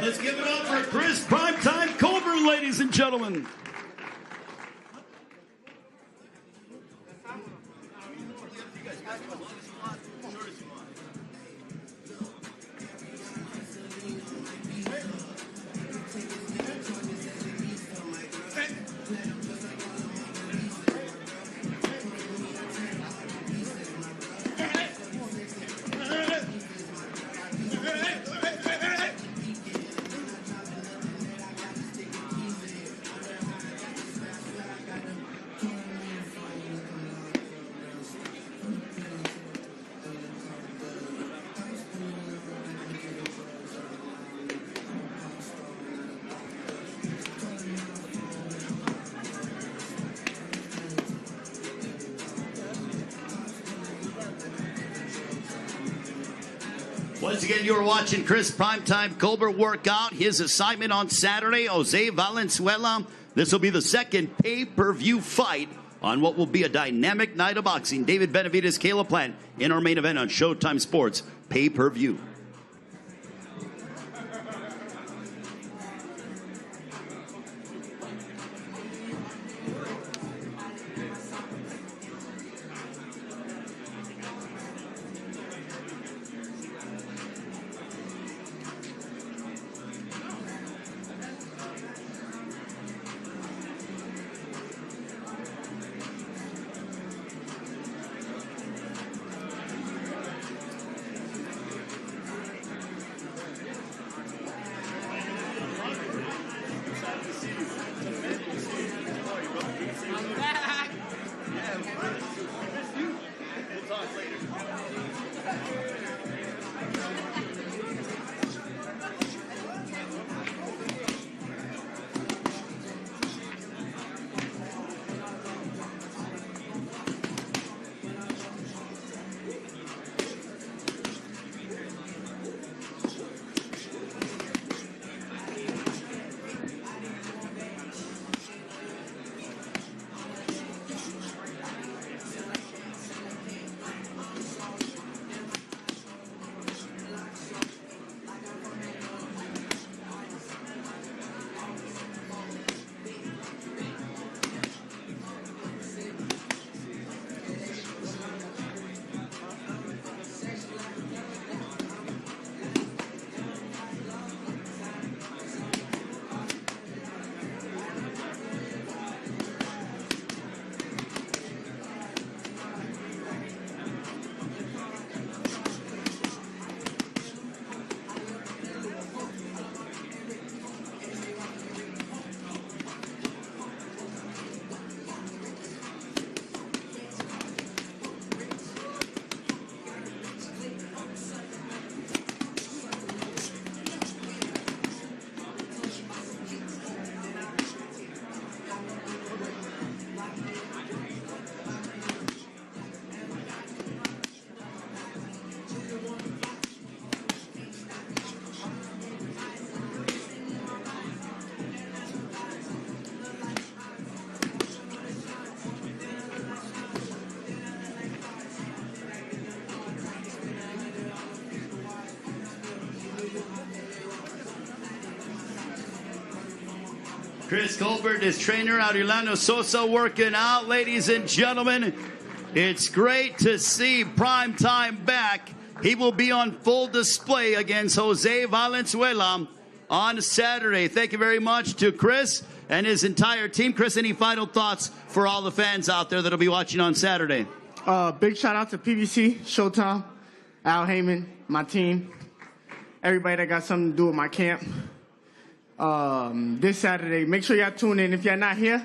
Let's give it up for Chris Primetime Colbert, ladies and gentlemen. Once again, you are watching Chris Primetime Colbert work out his assignment on Saturday. Jose Valenzuela. This will be the second pay-per-view fight on what will be a dynamic night of boxing. David Benavidez, Caleb Plant in our main event on Showtime Sports pay-per-view. Chris Colbert, his trainer, Aureliano Sosa, working out. Ladies and gentlemen, it's great to see Primetime back. He will be on full display against Jose Valenzuela on Saturday. Thank you very much to Chris and his entire team. Chris, any final thoughts for all the fans out there that'll be watching on Saturday? Big shout out to PBC, Showtime, Al Heyman, my team, everybody that got something to do with my camp. This Saturday, make sure y'all tune in. If y'all not here,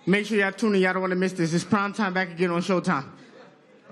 make sure y'all tune in. Y'all don't want to miss this. It's Primetime back again on Showtime.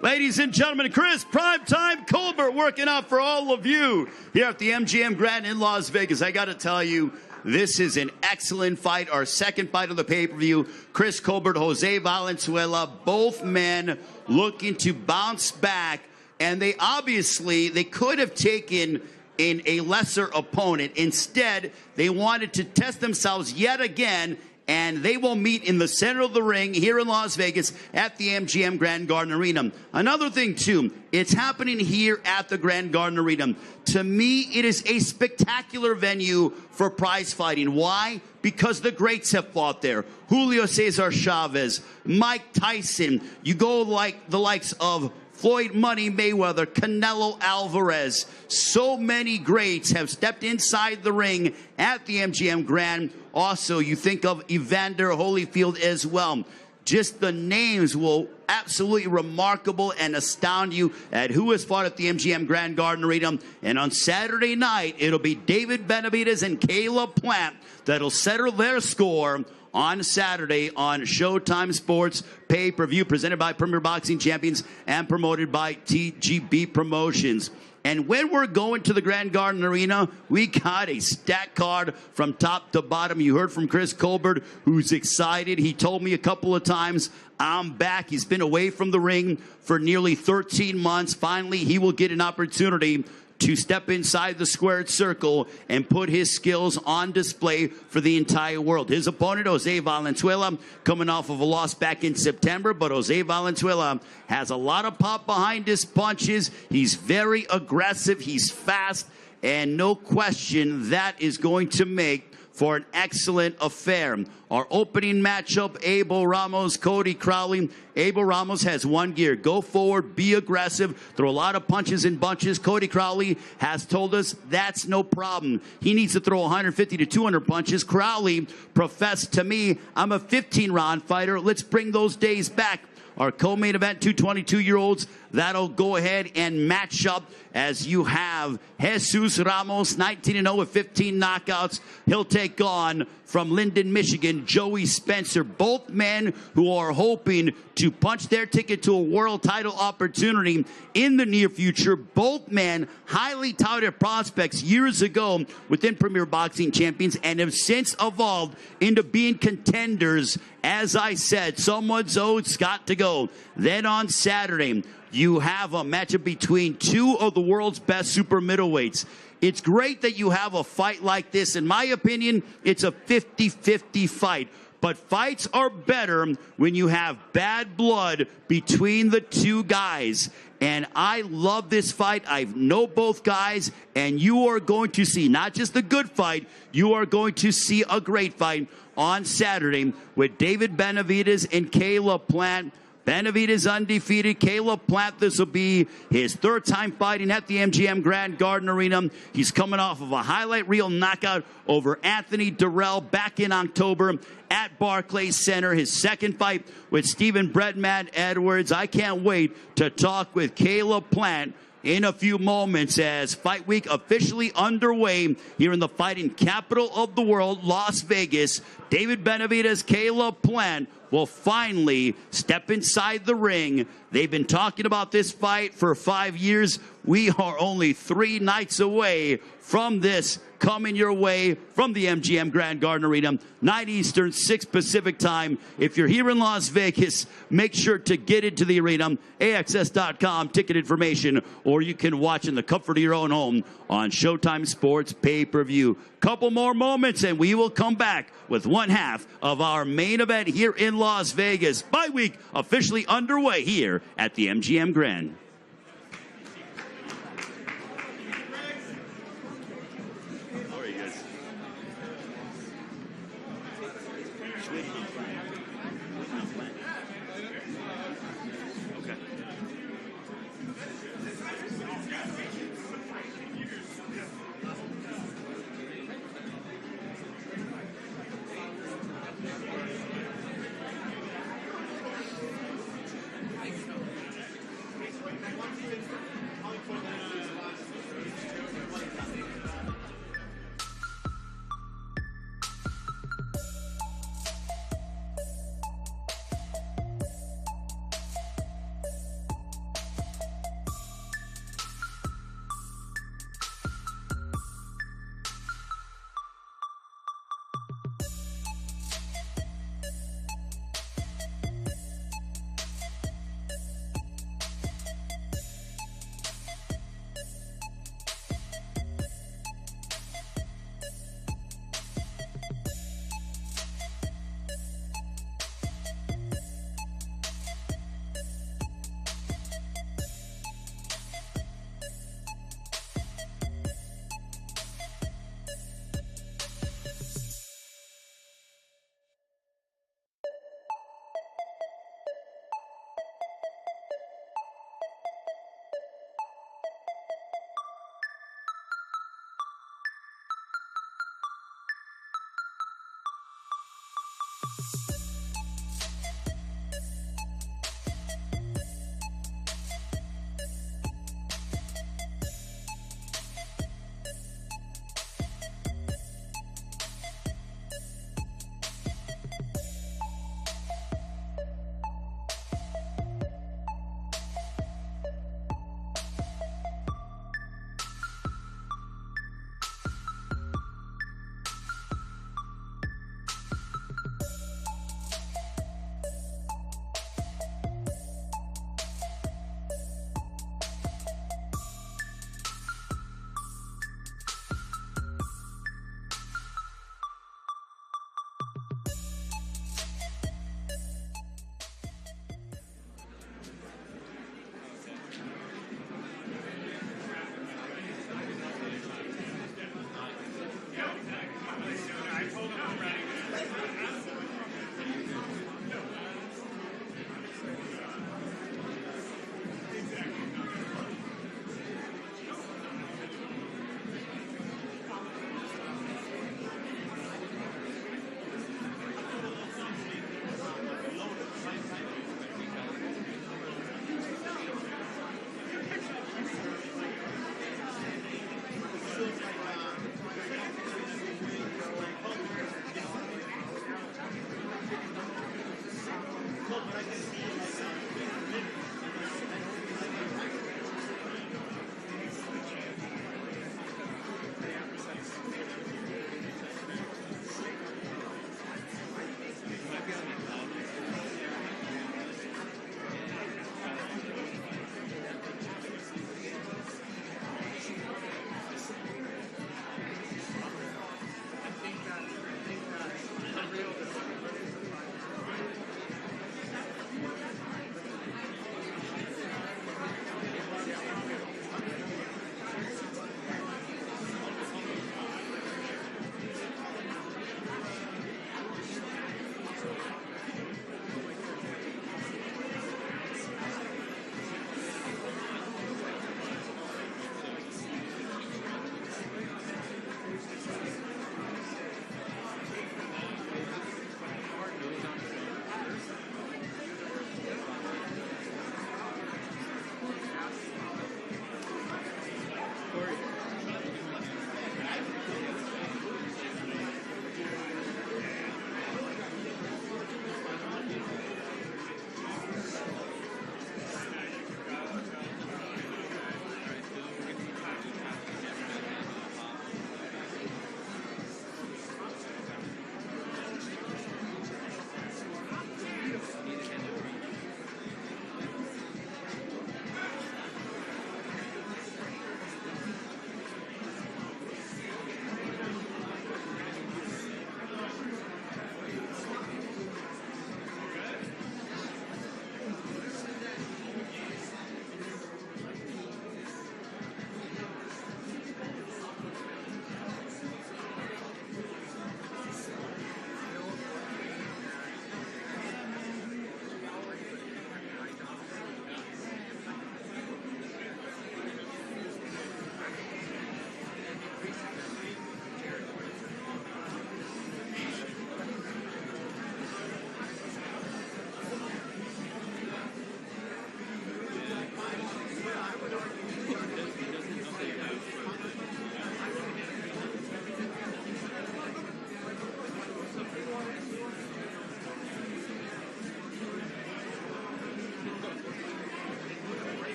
Ladies and gentlemen, Chris Primetime Colbert working out for all of you here at the MGM Grand in Las Vegas. I got to tell you, this is an excellent fight, our second fight of the pay-per-view. Chris Colbert, Jose Valenzuela, both men looking to bounce back, and they could have taken in a lesser opponent. Instead, they wanted to test themselves yet again and they will meet in the center of the ring here in Las Vegas at the MGM Grand Garden Arena. Another thing, too, it's happening here at the Grand Garden Arena. To me, it is a spectacular venue for prize fighting. Why? Because the greats have fought there. Julio Cesar Chavez, Mike Tyson. You go like the likes of Floyd Money Mayweather, Canelo Alvarez. So many greats have stepped inside the ring at the MGM Grand. Also, you think of Evander Holyfield as well. Just the names will absolutely remarkable and astound you at who has fought at the MGM Grand Garden Arena. And on Saturday night, it'll be David Benavidez and Caleb Plant that'll settle their score on Saturday on Showtime Sports pay-per-view, presented by Premier Boxing Champions and promoted by TGB Promotions. And when we're going to the Grand Garden Arena, we got a stacked card from top to bottom. You heard from Chris Colbert, who's excited. He told me a couple of times, I'm back. He's been away from the ring for nearly 13 months. Finally, he will get an opportunity to step inside the squared circle and put his skills on display for the entire world. His opponent, Jose Valenzuela, coming off of a loss back in September, but Jose Valenzuela has a lot of pop behind his punches. He's very aggressive. He's fast, and no question that is going to make for an excellent affair. Our opening matchup, Abel Ramos, Cody Crowley. Abel Ramos has one gear: go forward, be aggressive, throw a lot of punches and bunches. Cody Crowley has told us that's no problem. He needs to throw 150 to 200 punches. Crowley professed to me, I'm a 15-round fighter. Let's bring those days back. Our co-main event, 222-year-olds, that'll go ahead and match up as you have Jesus Ramos, 19-0 with 15 knockouts. He'll take on, from Linden, Michigan, Joey Spencer. Both men who are hoping to punch their ticket to a world title opportunity in the near future. Both men highly touted prospects years ago within Premier Boxing Champions and have since evolved into being contenders. As I said, someone's got to go. Then on Saturday, you have a matchup between two of the world's best super middleweights. It's great that you have a fight like this. In my opinion, it's a 50-50 fight. But fights are better when you have bad blood between the two guys. And I love this fight. I know both guys, and you are going to see not just a good fight, you are going to see a great fight on Saturday with David Benavidez and Caleb Plant. Benavidez undefeated. Caleb Plant, this will be his third time fighting at the MGM Grand Garden Arena. He's coming off of a highlight reel knockout over Anthony Durrell back in October at Barclays Center. His second fight with Stephen Breadman Edwards. I can't wait to talk with Caleb Plant in a few moments as Fight Week officially underway here in the fighting capital of the world, Las Vegas. David Benavidez, Caleb Plant will finally step inside the ring. They've been talking about this fight for 5 years. We are only 3 nights away from this coming your way from the MGM Grand Garden Arena, 9 Eastern, 6 Pacific time. If you're here in Las Vegas, make sure to get into the arena, AXS.com, ticket information, or you can watch in the comfort of your own home on Showtime Sports pay-per-view. Couple more moments and we will come back with one half of our main event here in Las Vegas. Fight Week officially underway here at the MGM Grand.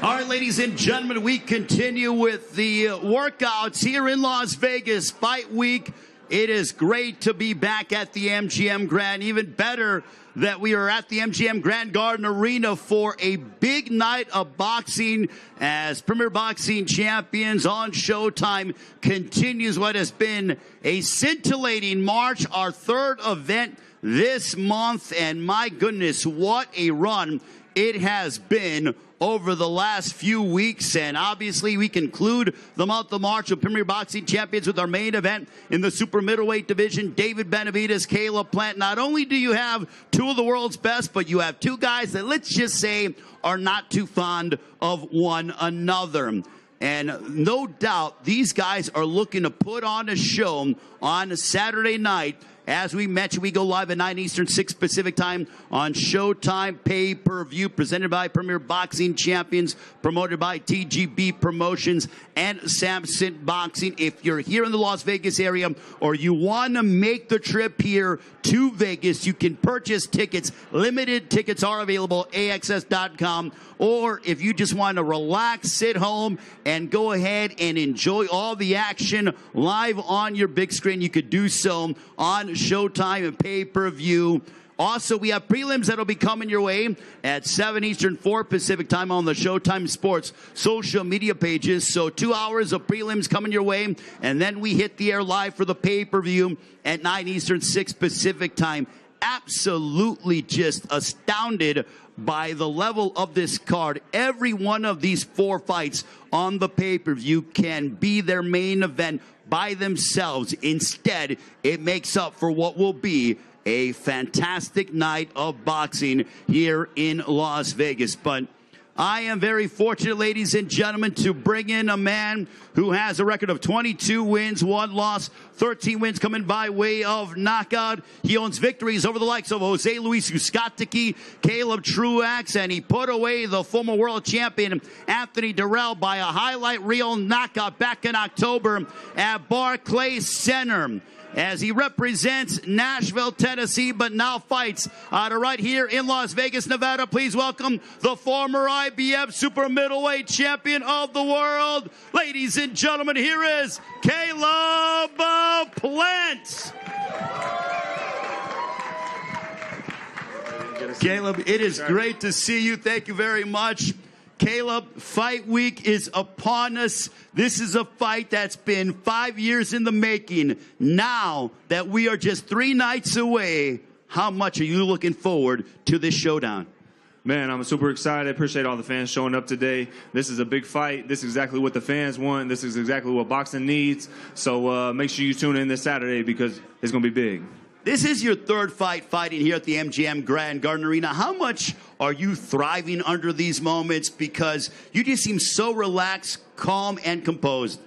All right, ladies and gentlemen, we continue with the workouts here in Las Vegas. Fight week. It is great to be back at the MGM Grand. Even better that we are at the MGM Grand Garden Arena for a big night of boxing as Premier Boxing Champions on Showtime continues what has been a scintillating March, our third event this month. And my goodness, what a run it has been over the last few weeks. And obviously we conclude the month of March of Premier Boxing Champions with our main event in the super middleweight division. David Benavidez, Caleb Plant. Not only do you have two of the world's best, but you have two guys that, let's just say, are not too fond of one another. And no doubt these guys are looking to put on a show on a Saturday night. As we mentioned, we go live at 9 Eastern, 6 Pacific time on Showtime pay-per-view, presented by Premier Boxing Champions, promoted by TGB Promotions and Samson Boxing. If you're here in the Las Vegas area or you want to make the trip here to Vegas, you can purchase tickets. Limited tickets are available at AXS.com. Or if you just want to relax, sit home, and go ahead and enjoy all the action live on your big screen, you could do so on Showtime and pay-per-view. Also, we have prelims that will be coming your way at 7 Eastern, 4 Pacific time on the Showtime Sports social media pages. So 2 hours of prelims coming your way, and then we hit the air live for the pay-per-view at 9 Eastern, 6 Pacific time. Absolutely just astounded by the level of this card. Every one of these 4 fights on the pay-per-view can be their main event by themselves. Instead, it makes up for what will be a fantastic night of boxing here in Las Vegas. But I am very fortunate, ladies and gentlemen, to bring in a man who has a record of 22 wins, 1 loss, 13 wins coming by way of knockout. He owns victories over the likes of Jose Luis Uzcategui, Caleb Truax, and he put away the former world champion Anthony Durrell by a highlight reel knockout back in October at Barclays Center, as he represents Nashville, Tennessee, but now fights out of right here in Las Vegas, Nevada. Please welcome the former IBF super middleweight champion of the world. Ladies and gentlemen, here is Caleb Plant. Caleb, it is great to see you. Thank you very much. Caleb, fight week is upon us. This is a fight that's been 5 years in the making. Now that we are just 3 nights away, how much are you looking forward to this showdown? Man, I'm super excited. Appreciate all the fans showing up today. This is a big fight. This is exactly what the fans want. This is exactly what boxing needs. So make sure you tune in this Saturday because it's going to be big. This is your 3rd fight fighting here at the MGM Grand Garden Arena. How much are you thriving under these moments? Because you just seem so relaxed, calm, and composed.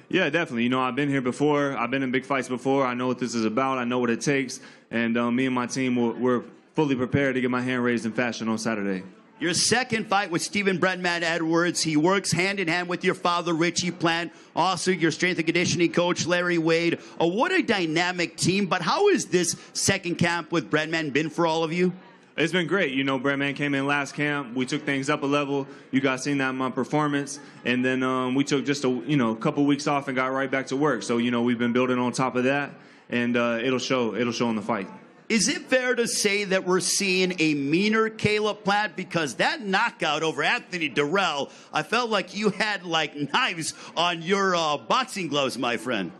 Yeah, definitely. You know, I've been here before. I've been in big fights before. I know what this is about. I know what it takes. And me and my team, we're fully prepared to get my hand raised in fashion on Saturday. Your 2nd fight with Stephen Breadman Edwards. He works hand-in-hand with your father, Richie Plant. Also, your strength and conditioning coach, Larry Wade. What a dynamic team. But how has this 2nd camp with Breadman been for all of you? It's been great. You know, Breadman came in last camp. We took things up a level. You guys seen that in my performance. And then we took just a couple weeks off and got right back to work. So, you know, we've been building on top of that. And it'll show in the fight. Is it fair to say that we're seeing a meaner Caleb Plant? Because that knockout over Anthony Durrell, I felt like you had like knives on your boxing gloves, my friend.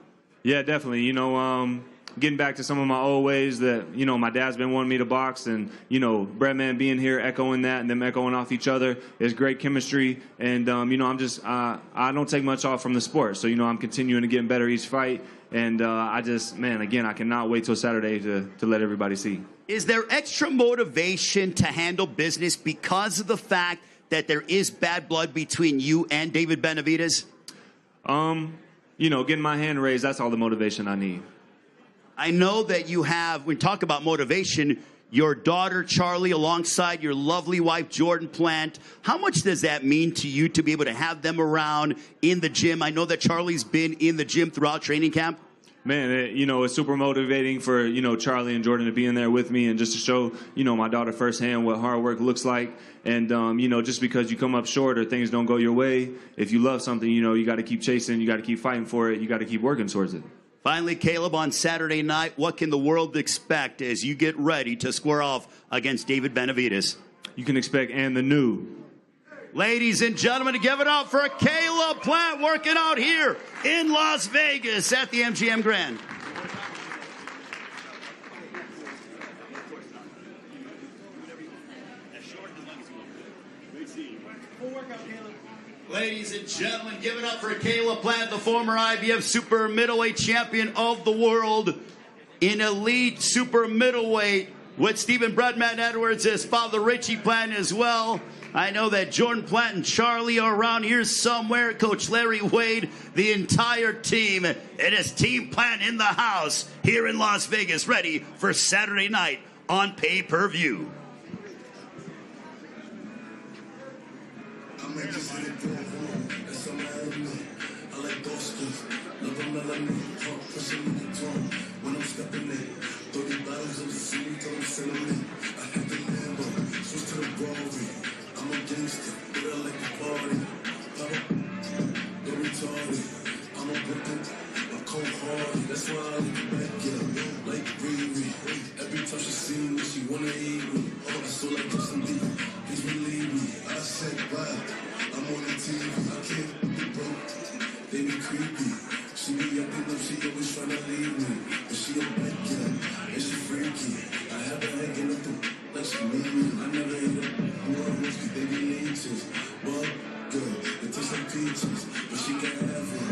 Yeah, definitely. You know, getting back to some of my old ways that, you know, my dad's been wanting me to box, and, you know, Breadman being here, echoing that, and them echoing off each other is great chemistry. And, you know, I'm just, I don't take much off from the sport. So, you know, I'm continuing to get better each fight. And I just, man, again, I cannot wait till Saturday to let everybody see. Is there extra motivation to handle business because of the fact that there is bad blood between you and David Benavidez? You know, getting my hand raised, that's all the motivation I need. I know that you have, when we talk about motivation, your daughter, Charlie, alongside your lovely wife, Jordan Plant. How much does that mean to you to be able to have them around in the gym? I know that Charlie's been in the gym throughout training camp. Man, it's super motivating for, Charlie and Jordan to be in there with me and just to show, my daughter firsthand what hard work looks like. And, just because you come up short or things don't go your way, if you love something, you got to keep chasing, you got to keep fighting for it, you got to keep working towards it. Finally, Caleb, on Saturday night, what can the world expect as you get ready to square off against David Benavidez? You can expect and the new. Ladies and gentlemen, give it up for Caleb Plant working out here in Las Vegas at the MGM Grand. Ladies and gentlemen, give it up for Caleb Plant, the former IBF super middleweight champion of the world in elite super middleweight with Stephen Breadman Edwards, his father Richie Plant as well. I know that Jordan Plant and Charlie are around here somewhere. Coach Larry Wade, the entire team. It is Team Plant in the house here in Las Vegas, ready for Saturday night on pay-per-view. I'm a gangster, but I like to party. Don't retarded. I'm a Brooklyn, I'm cold-hearted. That's why I like to back it up, like Riri. Every time she see me, she wanna eat me. Oh, I still like Justin Bieber. Please believe me. I said, wow, I'm on the TV. I can't be broke. They be creepy. She be acting up, she always tryna leave me. But she a bad girl, and she freaky. I have her hanging up the like she need me. I never hit her. Cause they be leeches, but girl, it tastes like peaches, but she can't have it.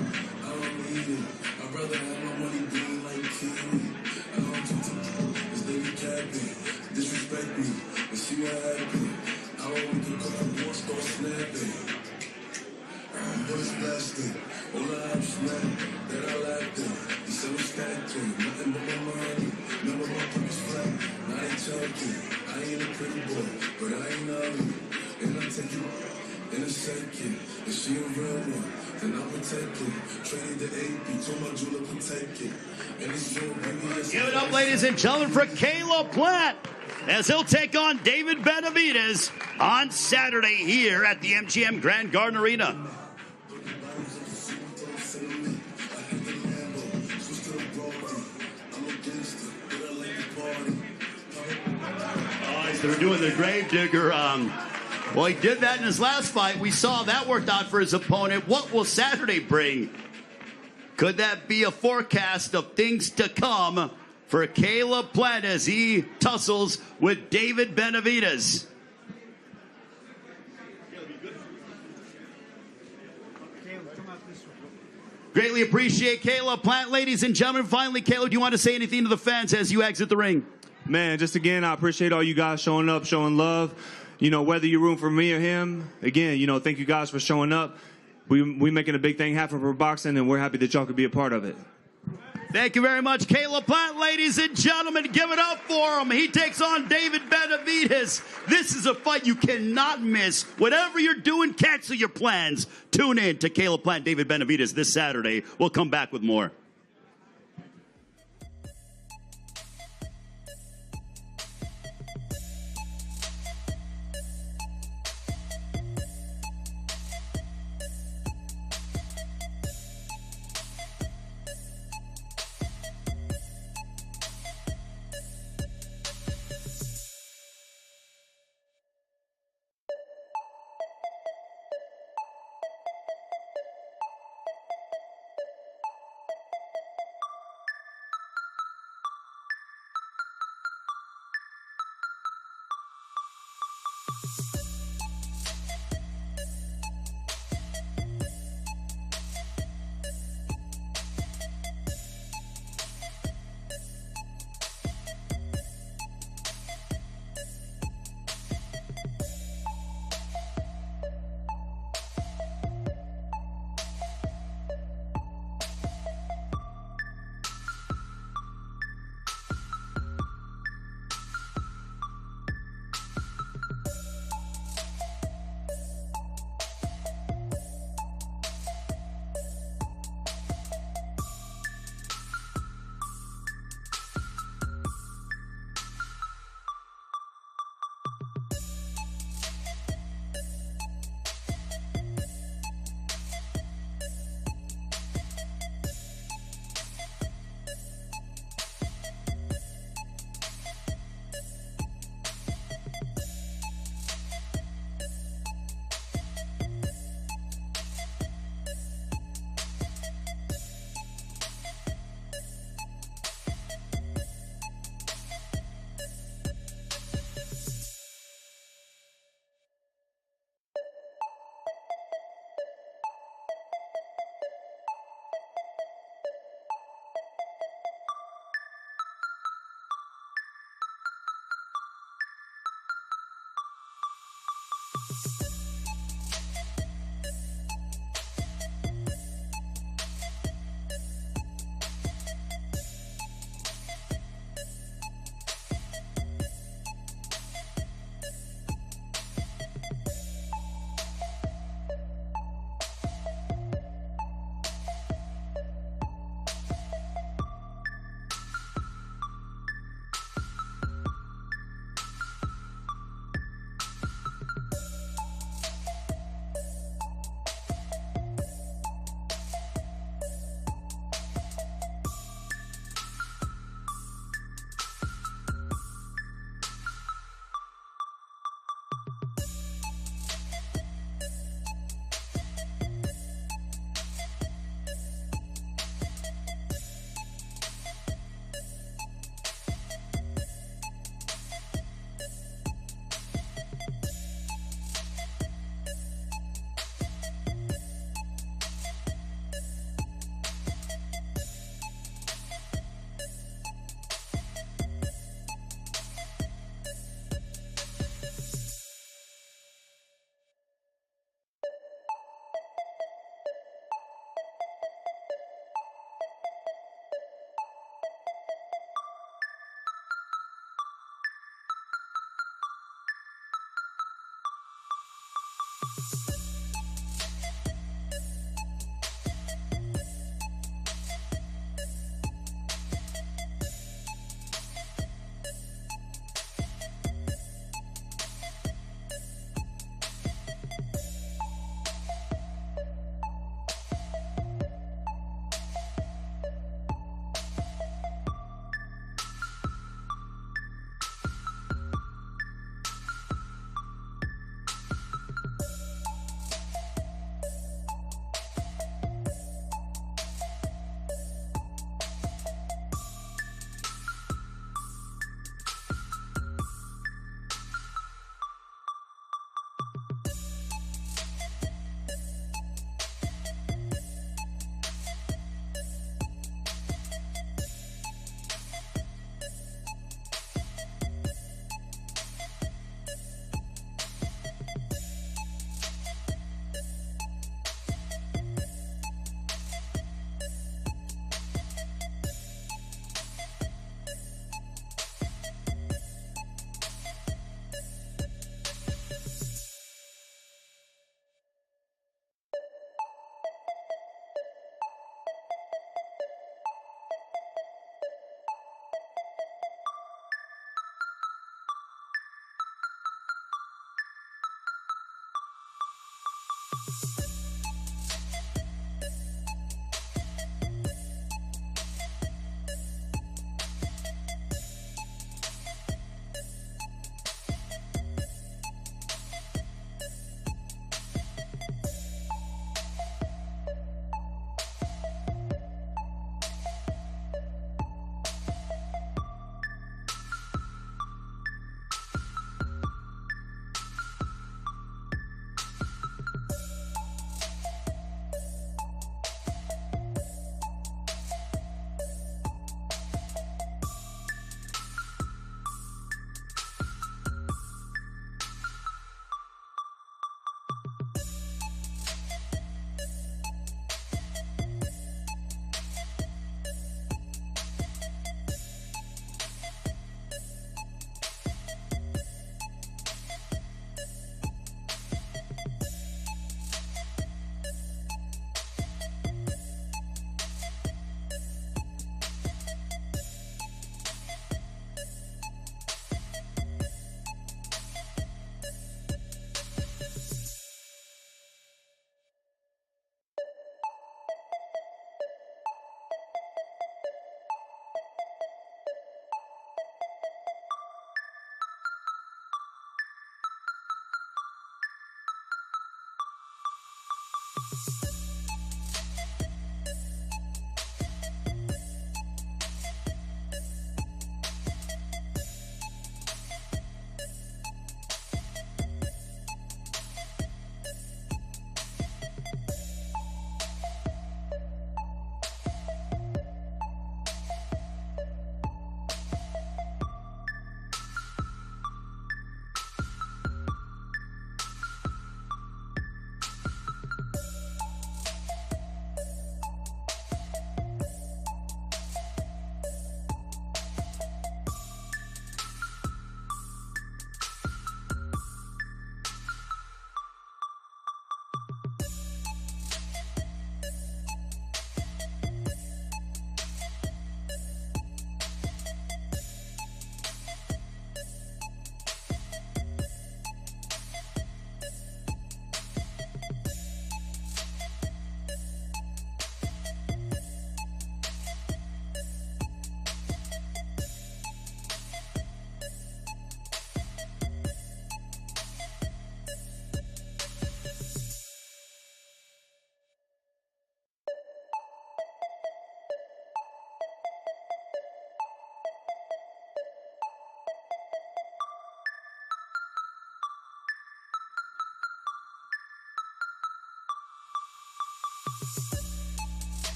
I don't need it. I'd rather have my money green like kiwi. I don't talk to them, cause they be capping, disrespect me, and see what happens. I don't want to come from one start snapping. But it's blasting. All I have is mad that I lacked it. He said I'm stacking, nothing but my money. Remember my pockets flat, now they talking. I ain't a pretty boy, but I ain't ugly. And I take you in a second. If she a real one, then I'll protect it. Traded the AP, told my jeweler protect it. And it's true, baby. Give it up, ladies and gentlemen, for Caleb Plant as he'll take on David Benavidez on Saturday here at the MGM Grand Garden Arena. They're doing the Gravedigger. Well, he did that in his last fight. We saw that worked out for his opponent. What will Saturday bring? Could that be a forecast of things to come for Caleb Plant as he tussles with David Benavidez? Greatly appreciate Caleb Plant. Ladies and gentlemen, finally, Caleb, do you want to say anything to the fans as you exit the ring? Man, just again, I appreciate all you guys showing up, showing love. Whether you're rooting for me or him, again, thank you guys for showing up. We making a big thing happen for boxing, and we're happy that y'all could be a part of it. Thank you very much, Caleb Plant. Ladies and gentlemen, give it up for him. He takes on David Benavidez. This is a fight you cannot miss. Whatever you're doing, cancel your plans. Tune in to Caleb Plant, David Benavidez this Saturday. We'll come back with more.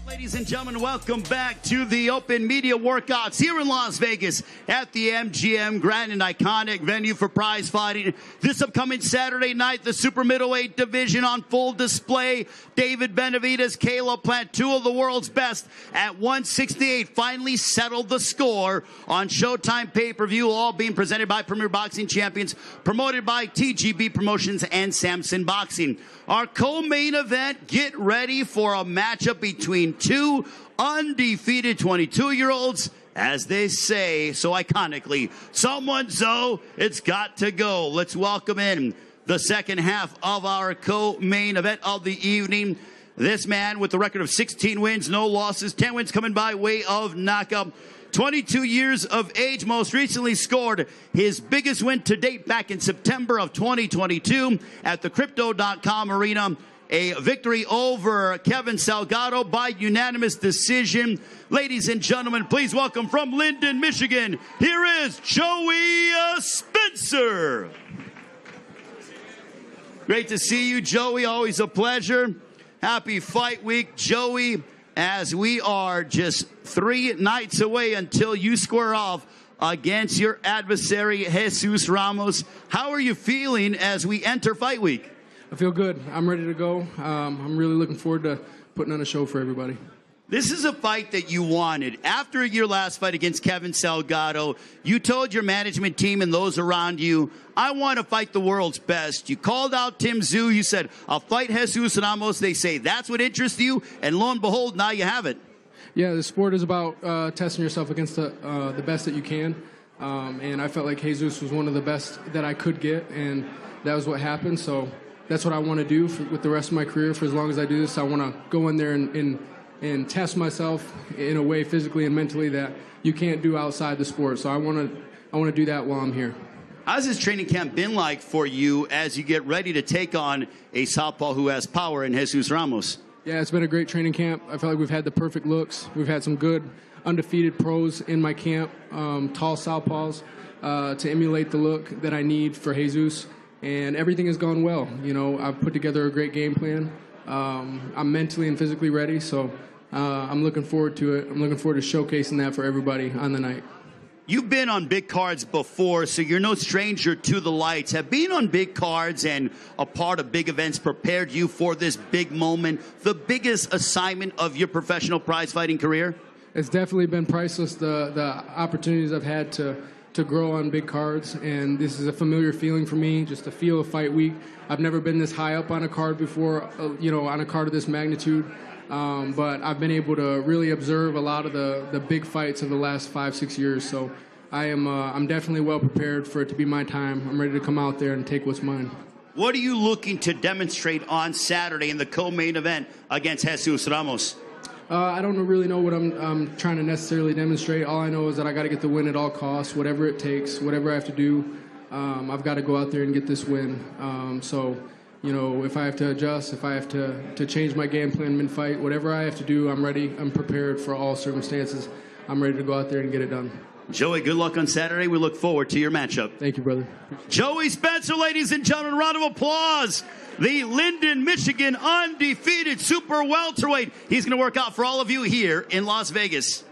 Ladies and gentlemen, welcome back to the Open Media Workouts here in Las Vegas at the MGM Grand, an iconic venue for prize fighting. This upcoming Saturday night, the super middleweight division on full display. David Benavidez, Caleb Plant, two of the world's best at 168, finally settled the score on Showtime pay-per-view, all being presented by Premier Boxing Champions, promoted by TGB Promotions and Samson Boxing. Our co-main event, get ready for a matchup between two undefeated 22-year-olds. As they say so iconically, someone's so it's got to go. Let's welcome in the second half of our co-main event of the evening. This man with the record of 16 wins, no losses, 10 wins coming by way of knockout. 22 years of age, most recently scored his biggest win to date back in September of 2022 at the Crypto.com Arena. A victory over Kevin Salgado by unanimous decision. Ladies and gentlemen, please welcome from Linden, Michigan, here is Joey Spencer. Great to see you, Joey. Always a pleasure. Happy Fight Week, Joey, as we are just 3 nights away until you square off against your adversary, Jesus Ramos. How are you feeling as we enter Fight Week? I feel good. I'm ready to go. I'm really looking forward to putting on a show for everybody. This is a fight that you wanted. After your last fight against Kevin Salgado, you told your management team and those around you, I want to fight the world's best. You called out Tim Tszyu. You said, I'll fight Jesus Ramos. They say that's what interests you. And lo and behold, now you have it. Yeah, the sport is about testing yourself against the best that you can. And I felt like Jesus was one of the best that I could get. And that was what happened. So that's what I want to do with the rest of my career. For as long as I do this, I want to go in there and test myself in a way physically and mentally that you can't do outside the sport. So I want to do that while I'm here. How's this training camp been like for you as you get ready to take on a southpaw who has power in Jesus Ramos? Yeah, it's been a great training camp. I feel like we've had the perfect looks. We've had some good undefeated pros in my camp, tall southpaws, to emulate the look that I need for Jesus. And everything has gone well. You know, I've put together a great game plan. I'm mentally and physically ready, so I'm looking forward to it. I'm looking forward to showcasing that for everybody on the night. You've been on big cards before, so you're no stranger to the lights. Have being on big cards and a part of big events prepared you for this big moment, the biggest assignment of your professional prize fighting career? It's definitely been priceless, the opportunities I've had to grow on big cards, and this is a familiar feeling for me, just to feel a fight week. I've never been this high up on a card before, on a card of this magnitude, but I've been able to really observe a lot of the big fights of the last 5-6 years, so I'm definitely well prepared for it to be my time. I'm ready to come out there and take what's mine. What are you looking to demonstrate on Saturday in the co-main event against Jesus Ramos? I don't really know what I'm trying to necessarily demonstrate. All I know is that I got to get the win at all costs, whatever it takes, whatever I have to do. I've got to go out there and get this win. So, you know, if I have to adjust, if I have to change my game plan mid-fight, whatever I have to do, I'm ready. I'm prepared for all circumstances. I'm ready to go out there and get it done. Joey, good luck on Saturday. We look forward to your matchup. Thank you, brother. Joey Spencer, ladies and gentlemen, round of applause. The Linden, Michigan undefeated super welterweight. He's going to work out for all of you here in Las Vegas.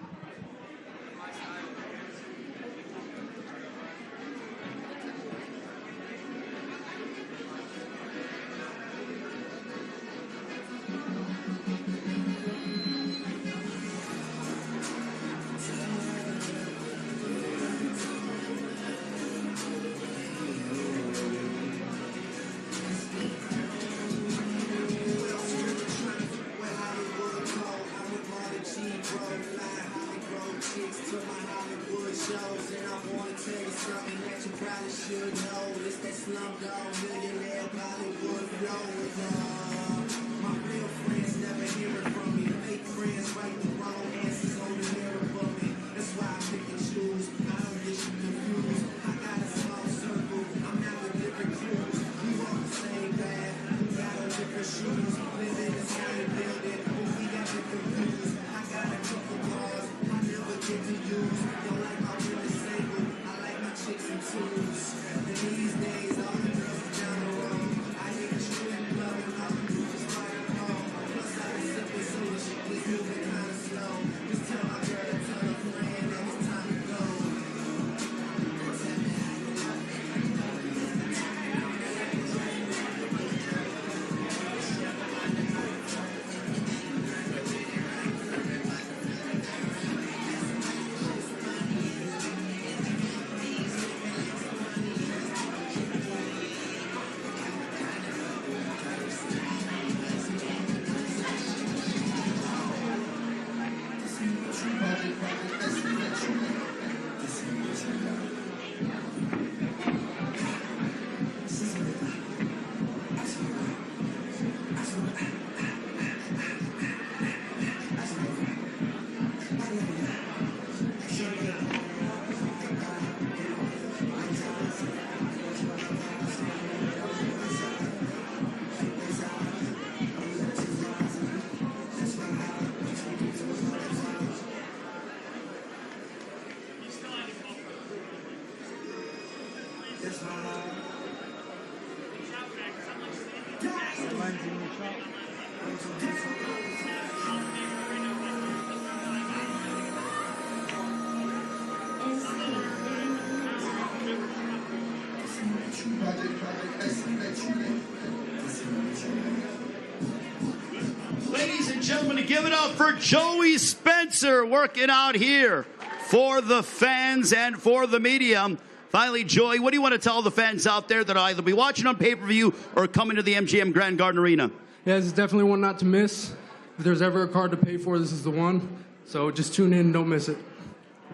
Ladies and gentlemen, give it up for Joey Spencer working out here for the fans and for the media. Finally, Joey, what do you want to tell the fans out there that will either be watching on pay-per-view or coming to the MGM Grand Garden Arena? Yeah, this is definitely one not to miss. If there's ever a card to pay for, this is the one. So just tune in and don't miss it.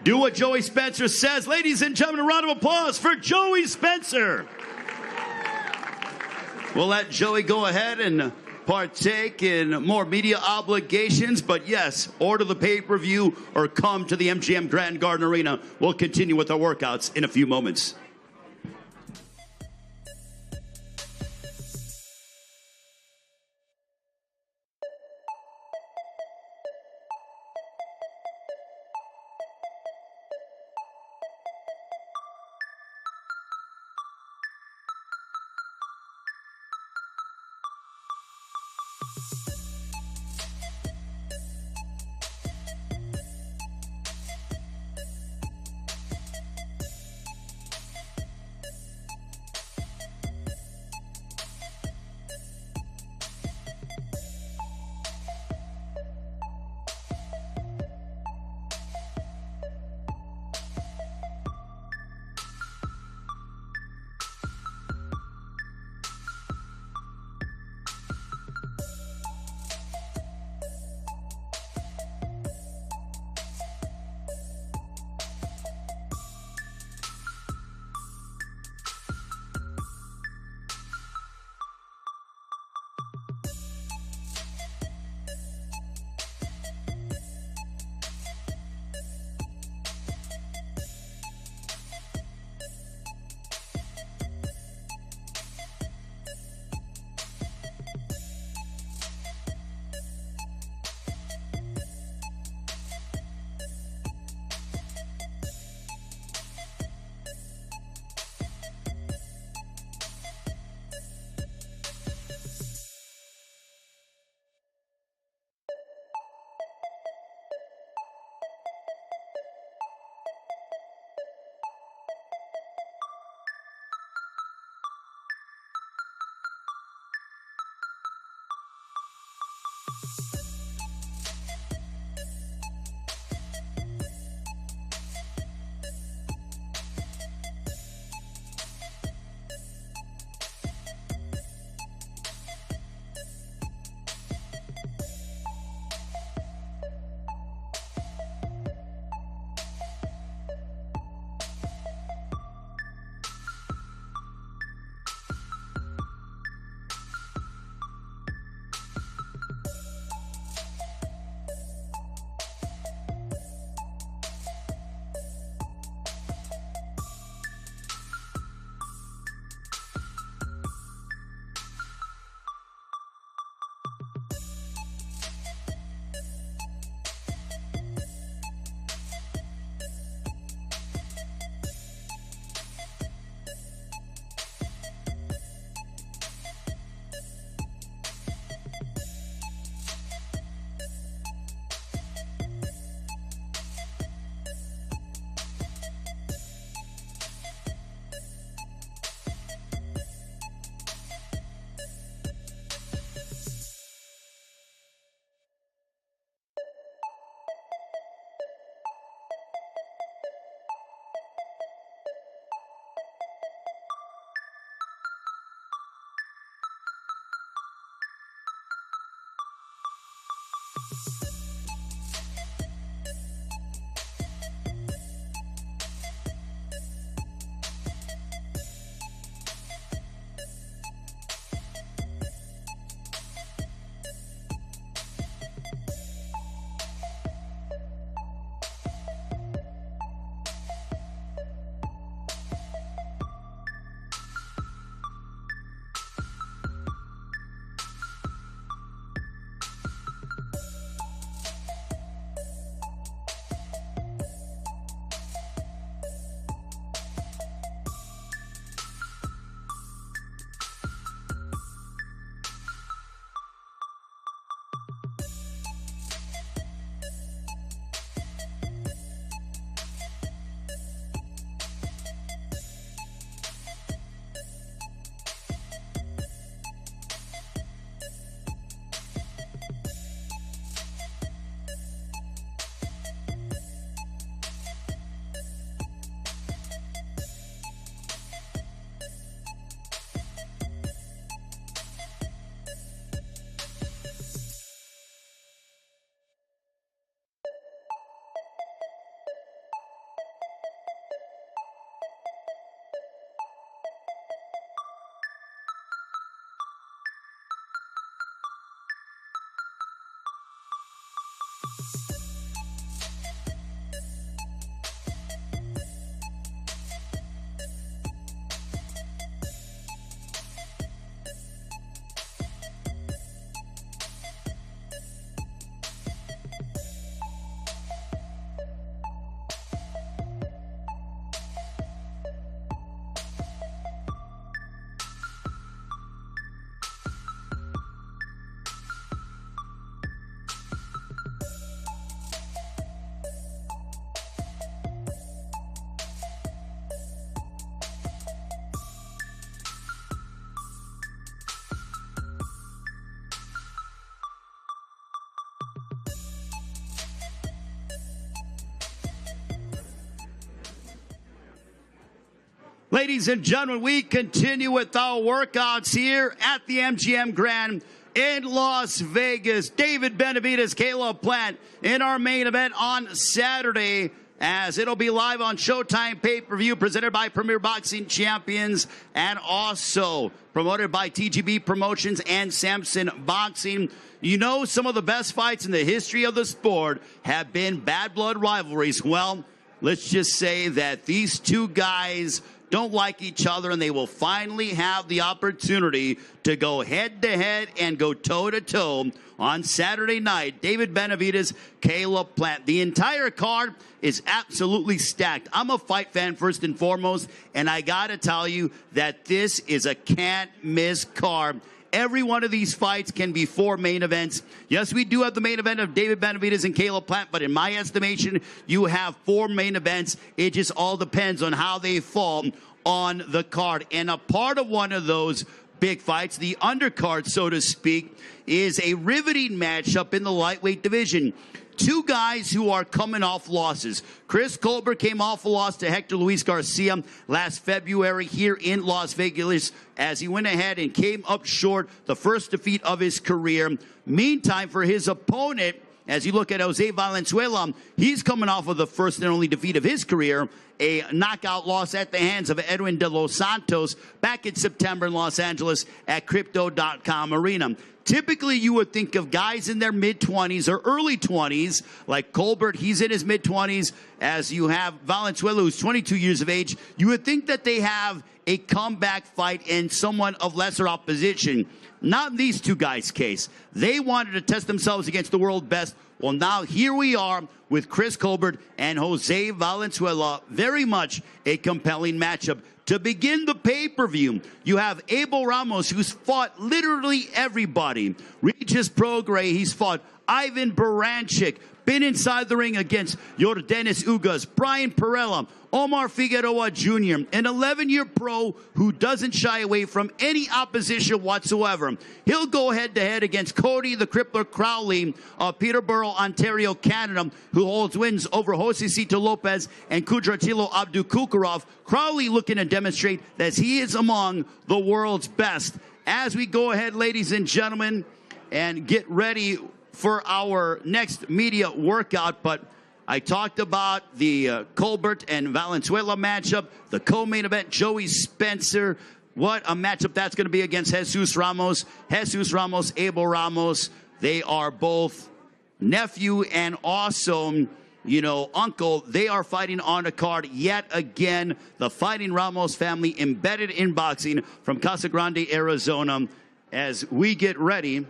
Do what Joey Spencer says. Ladies and gentlemen, a round of applause for Joey Spencer. We'll let Joey go ahead and partake in more media obligations, but yes, order the pay-per-view or come to the MGM Grand Garden Arena. We'll continue with our workouts in a few moments. Ladies and gentlemen, we continue with our workouts here at the MGM Grand in Las Vegas. David Benavidez, Caleb Plant in our main event on Saturday, as it'll be live on Showtime pay-per-view presented by Premier Boxing Champions and also promoted by TGB Promotions and Samson Boxing. You know, some of the best fights in the history of the sport have been bad blood rivalries. Well, let's just say that these two guys don't like each other, and they will finally have the opportunity to go head-to-head and go toe-to-toe on Saturday night. David Benavidez, Caleb Plant. The entire card is absolutely stacked. I'm a fight fan first and foremost, and I got to tell you that this is a can't-miss card. Every one of these fights can be 4 main events. Yes, we do have the main event of David Benavidez and Caleb Plant, but in my estimation, you have 4 main events. It just all depends on how they fall on the card. And a part of one of those big fights, the undercard, so to speak, is a riveting matchup in the lightweight division. 2 guys who are coming off losses. Chris Colbert came off a loss to Hector Luis Garcia last February here in Las Vegas as he went ahead and came up short, the first defeat of his career. Meantime, for his opponent, as you look at Jose Valenzuela, he's coming off of the first and only defeat of his career, a knockout loss at the hands of Edwin de los Santos back in September in Los Angeles at Crypto.com Arena. Typically, you would think of guys in their mid-20s or early 20s, like Colbert, he's in his mid-20s, as you have Valenzuela, who's 22 years of age. You would think that they have a comeback fight in someone of lesser opposition. Not in these two guys' case. They wanted to test themselves against the world best. Well, now here we are with Chris Colbert and Jose Valenzuela. Very much a compelling matchup. To begin the pay-per-view, you have Abel Ramos, who's fought literally everybody. Regis Prograis, he's fought Ivan Baranchik, been inside the ring against Yordenis Ugas, Brian Perella, Omar Figueroa Jr., an 11-year pro who doesn't shy away from any opposition whatsoever. He'll go head-to-head against Cody the Crippler Crowley of Peterborough, Ontario, Canada, who holds wins over Josecito Lopez and Kudratilo Abdukukurov. Crowley looking to demonstrate that he is among the world's best. As we go ahead, ladies and gentlemen, and get ready for our next media workout, but I talked about the Colbert and Valenzuela matchup, the co-main event, Joey Spencer. What a matchup that's going to be against Jesus Ramos. Jesus Ramos, Abel Ramos. They are both nephew and also, you know, uncle. They are fighting on a card yet again. The Fighting Ramos family embedded in boxing from Casa Grande, Arizona, as we get ready.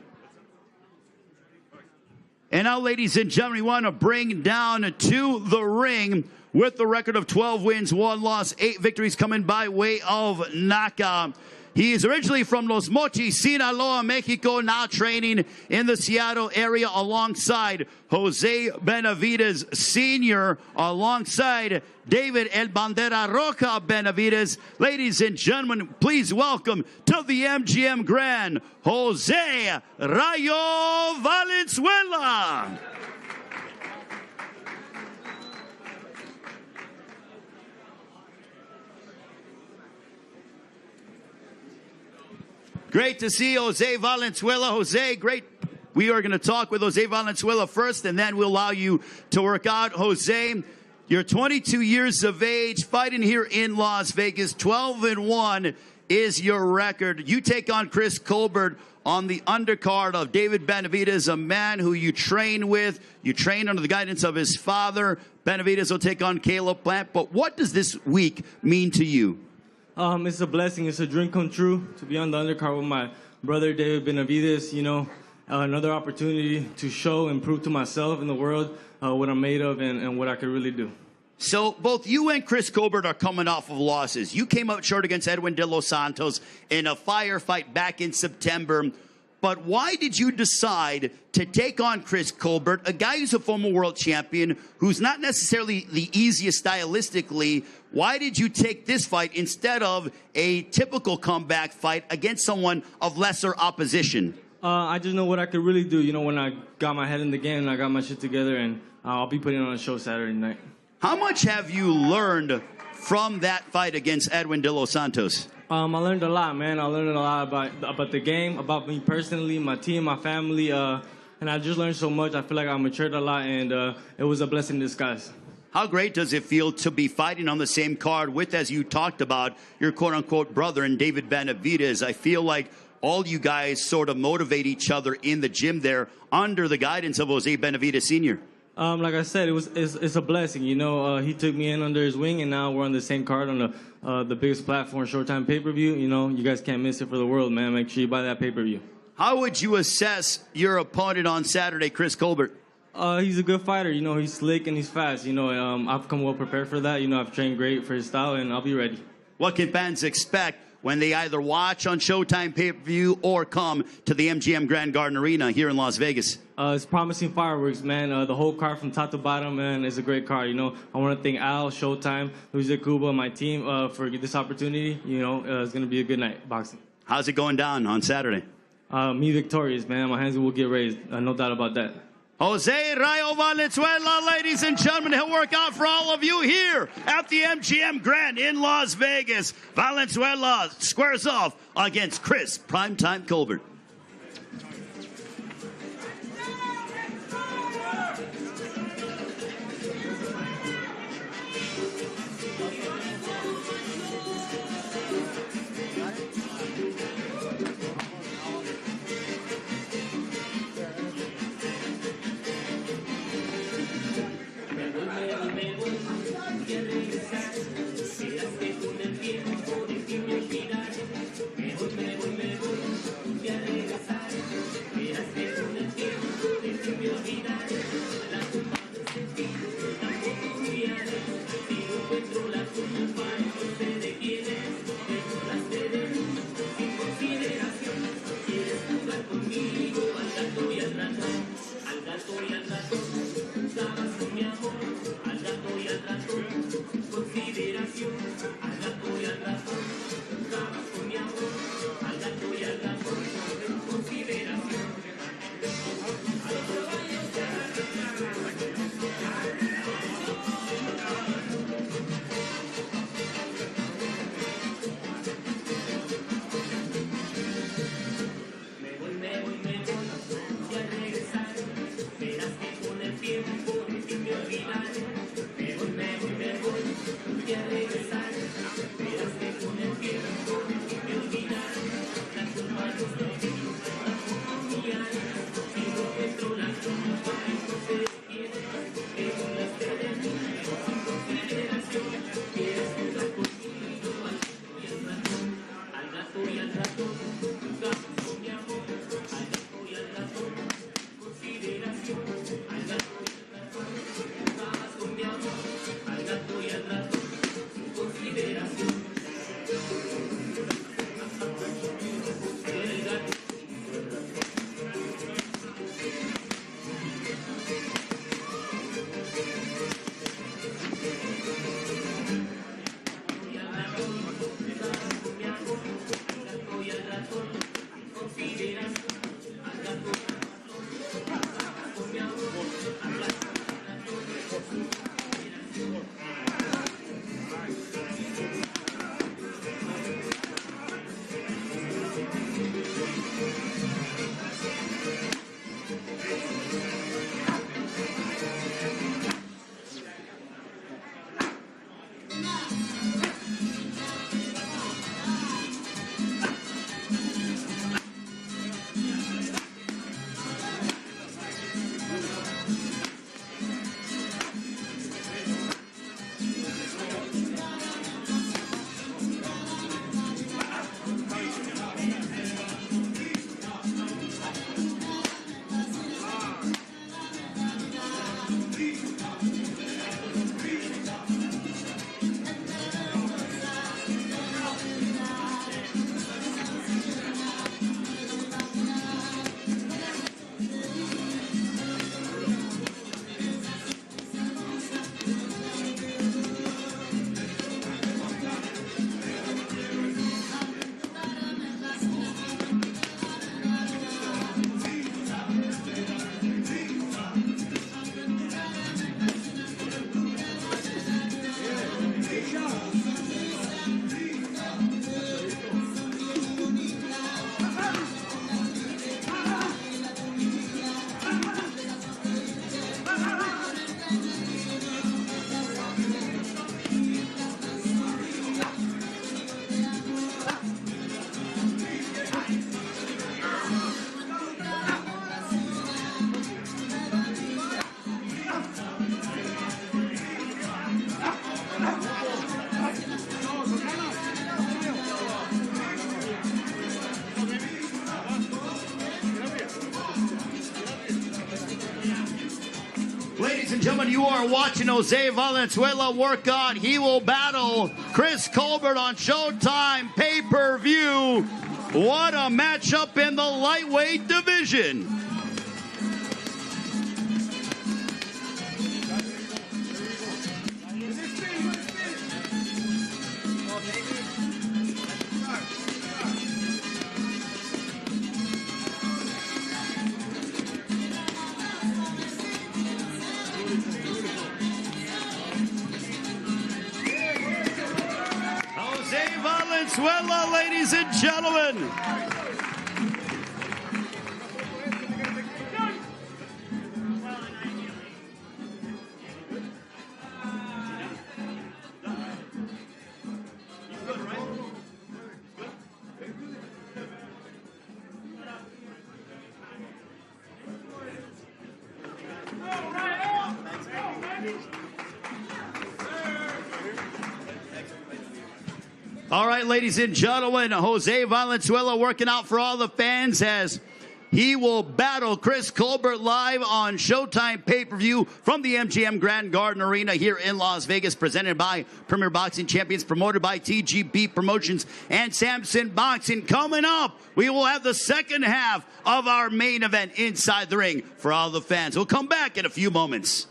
And now, ladies and gentlemen, we want to bring down to the ring with the record of 12 wins, 1 loss, 8 victories coming by way of knockout. He is originally from Los Mochis, Sinaloa, Mexico, now training in the Seattle area alongside Jose Benavidez Sr., alongside David El Bandera Roca Benavidez. Ladies and gentlemen, please welcome to the MGM Grand, Jose Rayo Valenzuela. Great to see Jose Valenzuela. Jose, great. We are going to talk with Jose Valenzuela first, and then we'll allow you to work out. Jose, you're 22 years of age, fighting here in Las Vegas. 12-1 is your record. You take on Chris Colbert on the undercard of David Benavidez, a man who you train with. You train under the guidance of his father. Benavidez will take on Caleb Plant. But what does this week mean to you? It's a blessing. It's a dream come true to be on the undercard with my brother, David Benavidez. You know, another opportunity to show and prove to myself and the world what I'm made of and what I could really do. So both you and Chris Colbert are coming off of losses. You came up short against Edwin de los Santos in a firefight back in September. But why did you decide to take on Chris Colbert, a guy who's a former world champion, who's not necessarily the easiest stylistically? Why did you take this fight instead of a typical comeback fight against someone of lesser opposition? I just know what I could really do, you know, when I got my head in the game and I got my shit together, and I'll be putting on a show Saturday night. How much have you learned from that fight against Edwin De Los Santos? I learned a lot, man. I learned a lot about the game, about me personally, my team, my family, and I just learned so much. I feel like I matured a lot, and it was a blessing in disguise. How great does it feel to be fighting on the same card with, as you talked about, your quote-unquote brother and David Benavidez? I feel like all you guys sort of motivate each other in the gym there under the guidance of Jose Benavidez Sr. Like I said, it's a blessing. You know, he took me in under his wing, and now we're on the same card on the biggest platform, Showtime pay-per-view. You know, you guys can't miss it for the world, man. Make sure you buy that pay-per-view. How would you assess your opponent on Saturday, Chris Colbert? He's a good fighter. You know, he's slick and he's fast. You know, I've come well prepared for that. You know, I've trained great for his style, and I'll be ready. What can fans expect when they either watch on Showtime pay-per-view or come to the MGM Grand Garden Arena here in Las Vegas? It's promising fireworks, man. The whole card from top to bottom, man, is a great card. You know, I want to thank Al, Showtime, Luis Cuba, and my team for this opportunity. You know, it's going to be a good night boxing. How's it going down on Saturday? Me victorious, man. My hands will get raised. No doubt about that. Jose Rayo Valenzuela, ladies and gentlemen, he'll work out for all of you here at the MGM Grand in Las Vegas. Valenzuela squares off against Chris Primetime Colbert. Quiere gentlemen, you are watching Jose Valenzuela work on. He will battle Chris Colbert on Showtime pay-per-view. What a matchup in the lightweight division. Jose Valenzuela, ladies and gentlemen. All right, ladies and gentlemen, Jose Valenzuela working out for all the fans as he will battle Chris Colbert live on Showtime pay-per-view from the MGM Grand Garden Arena here in Las Vegas, presented by Premier Boxing Champions, promoted by TGB Promotions and Samson Boxing. Coming up, we will have the second half of our main event inside the ring for all the fans. We'll come back in a few moments.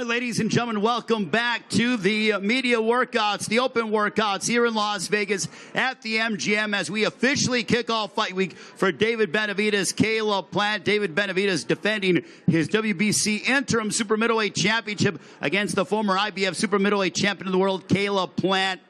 right, ladies and gentlemen, welcome back to the media workouts, the open workouts here in Las Vegas at the MGM as we officially kick off Fight Week for David Benavidez, Caleb Plant. David Benavidez defending his WBC interim super middleweight championship against the former IBF super middleweight champion of the world, Caleb Plant.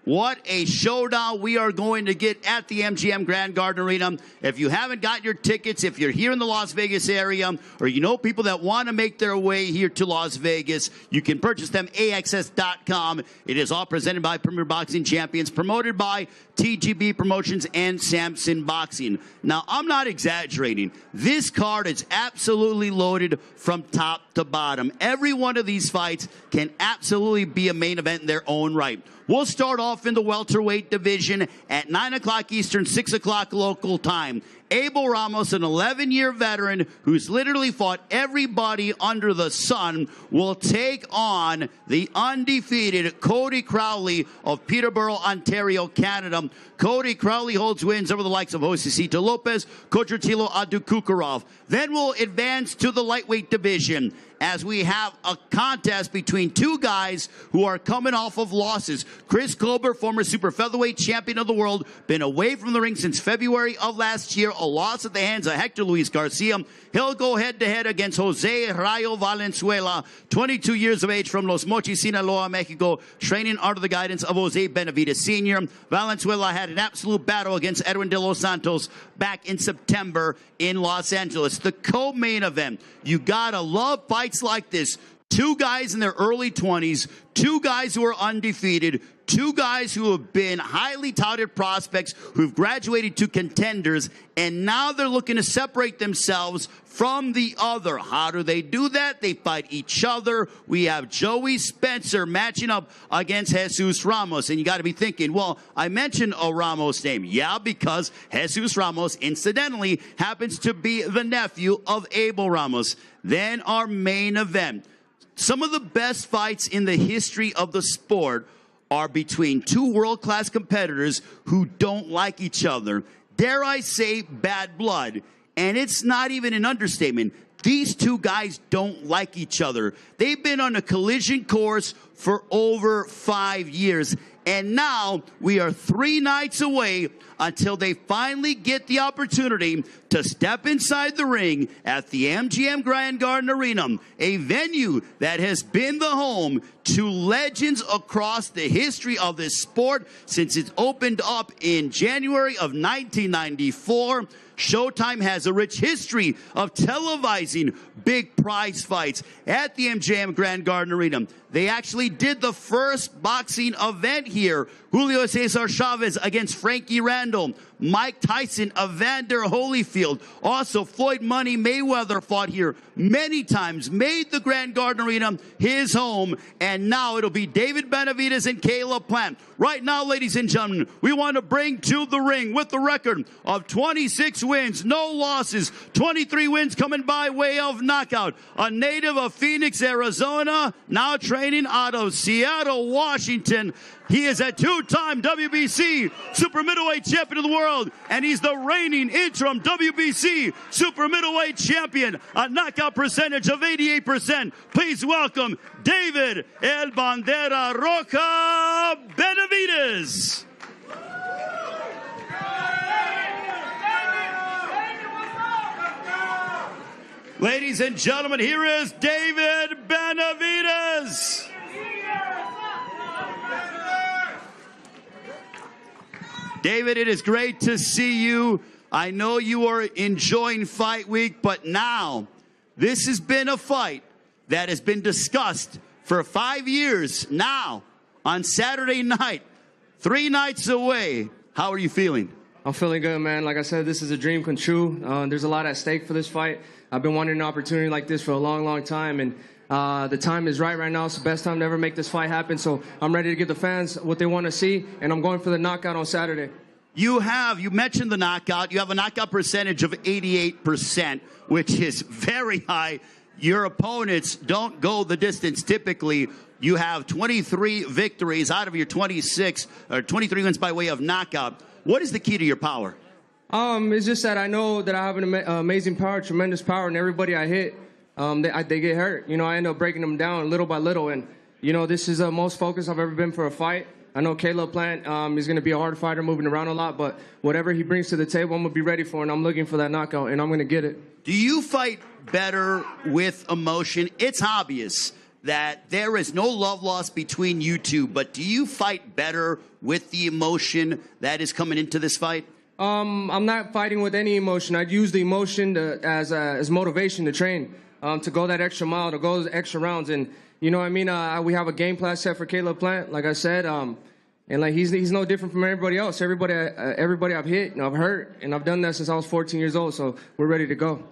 What a showdown we are going to get at the MGM Grand Garden Arena. If you haven't got your tickets, if you're here in the Las Vegas area, or you know people that want to make their way here to Las Vegas, you can purchase them AXS.com. It is all presented by Premier Boxing Champions, promoted by TGB Promotions and Samson Boxing. Now, I'm not exaggerating. This card is absolutely loaded from top to bottom. Every one of these fights can absolutely be a main event in their own right. We'll start off in the welterweight division at 9 o'clock Eastern, 6 o'clock local time. Abel Ramos, an 11-year veteran who's literally fought everybody under the sun, will take on the undefeated Cody Crowley of Peterborough, Ontario, Canada. Cody Crowley holds wins over the likes of Josecito Lopez, Kochertilo Adukukarov. Then we'll advance to the lightweight division as we have a contest between two guys who are coming off of losses. Chris Colbert, former super featherweight champion of the world, been away from the ring since February of last year, a loss at the hands of Hector Luis Garcia. He'll go head-to-head against Jose Rayo Valenzuela, 22 years of age from Los Mochis, Sinaloa, Mexico, training under the guidance of Jose Benavidez Sr. Valenzuela had an absolute battle against Edwin de los Santos back in September in Los Angeles. The co-main event, you gotta love fights like this. Two guys in their early 20s, two guys who are undefeated, two guys who have been highly touted prospects who've graduated to contenders, and now they're looking to separate themselves from the other. How do they do that? They fight each other. We have Joey Spencer matching up against Jesus Ramos. And you got to be thinking, well, I mentioned a Ramos name. Yeah, because Jesus Ramos, incidentally, happens to be the nephew of Abel Ramos. Then our main event. Some of the best fights in the history of the sport are between two world-class competitors who don't like each other. Dare I say bad blood? And it's not even an understatement. These two guys don't like each other. They've been on a collision course for over 5 years. And now we are 3 nights away until they finally get the opportunity to step inside the ring at the MGM Grand Garden Arena, a venue that has been the home to legends across the history of this sport since it opened up in January of 1994. Showtime has a rich history of televising big prize fights at the MGM Grand Garden Arena. They actually did the first boxing event here. Julio Cesar Chavez against Frankie Randall. Mike Tyson, Evander Holyfield. Also, Floyd Money Mayweather fought here many times, made the Grand Garden Arena his home, and now it'll be David Benavidez and Caleb Plant. Right now, ladies and gentlemen, we want to bring to the ring with the record of 26 wins, no losses, 23 wins coming by way of knockout. A native of Phoenix, Arizona, now training out of Seattle, Washington. He is a two-time WBC super middleweight champion of the world, and he's the reigning interim WBC super middleweight champion. A knockout percentage of 88%. Please welcome David El Bandera Roja Benavidez. Ladies and gentlemen, here is David Benavidez. David, it is great to see you. I know you are enjoying Fight Week, but now this has been a fight that has been discussed for 5 years now on Saturday night, 3 nights away. How are you feeling? I'm feeling good, man. Like I said, this is a dream come true. There's a lot at stake for this fight. I've been wanting an opportunity like this for a long, long time, and the time is right now. It's the best time to ever make this fight happen, so I'm ready to give the fans what they want to see, and I'm going for the knockout on Saturday. You mentioned the knockout. You have a knockout percentage of 88%, which is very high. Your opponents don't go the distance typically. You have 23 victories out of your 26, or 23 wins by way of knockout. What is the key to your power? It's just that I know that I have an amazing power, tremendous power, and everybody I hit they get hurt. You know, I end up breaking them down little by little. And, you know, this is the most focused I've ever been for a fight. I know Caleb Plant is going to be a hard fighter, moving around a lot, but whatever he brings to the table, I'm going to be ready for, and I'm looking for that knockout, and I'm going to get it. Do you fight better with emotion? It's obvious that there is no love lost between you two, but do you fight better with the emotion that is coming into this fight? I'm not fighting with any emotion. I'd use the emotion as motivation to train, to go that extra mile, to go those extra rounds. And, you know what I mean? We have a game plan set for Caleb Plant, like I said. And, like, he's no different from everybody else. Everybody I've hit and I've hurt, and I've done that since I was 14 years old, so we're ready to go.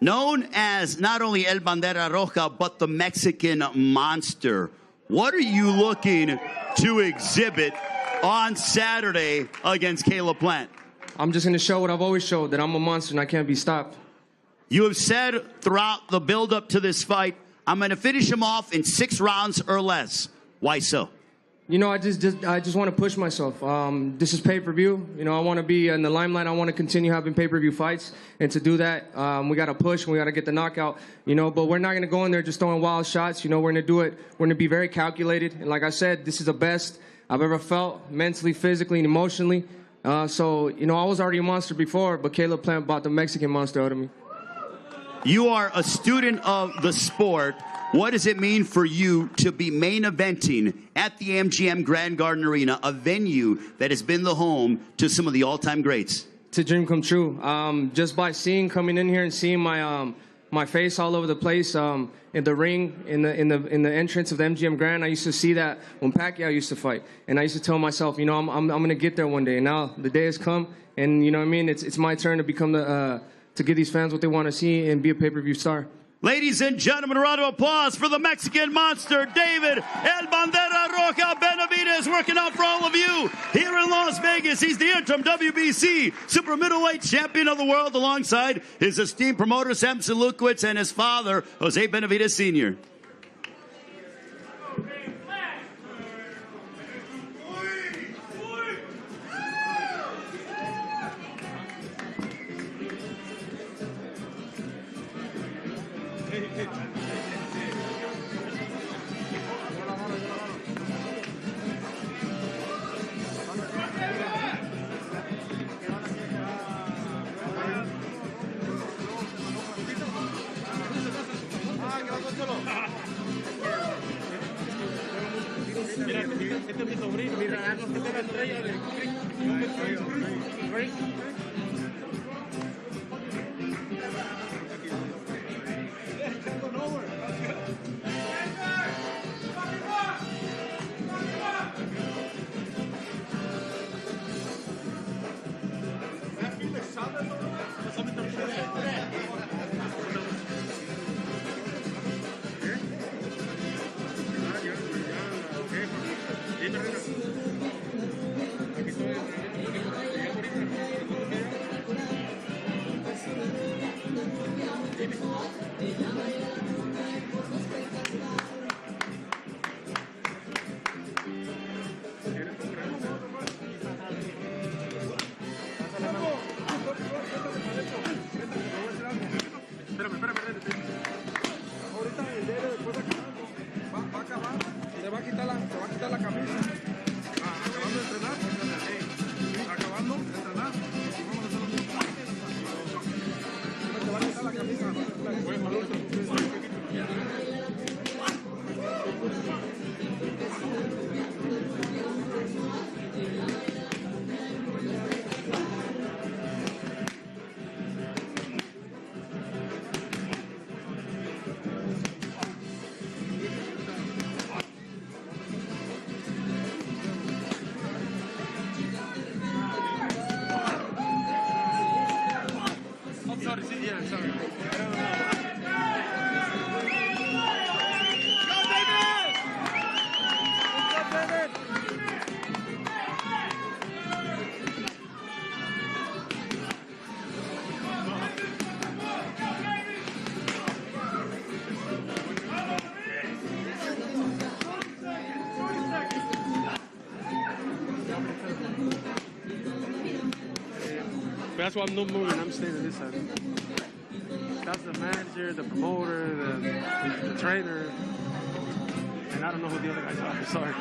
Known as not only El Bandera Roja, but the Mexican Monster, what are you looking to exhibit on Saturday against Caleb Plant? I'm just going to show what I've always showed, that I'm a monster and I can't be stopped. You have said throughout the build-up to this fight, I'm going to finish him off in 6 rounds or less. Why so? You know, I just want to push myself. This is pay-per-view. You know, I want to be in the limelight. I want to continue having pay-per-view fights. And to do that, we got to push and we got to get the knockout. You know, but we're not going to go in there just throwing wild shots. You know, we're going to do it. We're going to be very calculated. And like I said, this is the best I've ever felt, mentally, physically, and emotionally. So, you know, I was already a monster before, but Caleb Plant bought the Mexican monster out of me. You are a student of the sport. What does it mean for you to be main eventing at the MGM Grand Garden Arena, a venue that has been the home to some of the all-time greats? It's a dream come true. Just by coming in here and seeing my face all over the place, in the ring, in the entrance of the MGM Grand, I used to see that when Pacquiao used to fight, and I used to tell myself, you know, I'm gonna get there one day. And now the day has come, and you know what I mean. It's my turn to become to give these fans what they want to see and be a pay-per-view star. Ladies and gentlemen, a round of applause for the Mexican Monster, David El Bandera Roja Benavidez, working out for all of you here in Las Vegas. He's the interim WBC super middleweight champion of the world, alongside his esteemed promoter, Samson Lukowitz, and his father, Jose Benavidez Sr. That's why I'm not moving. I'm staying on this side. That's the manager, the promoter, the trainer, and I don't know who the other guys are. Sorry.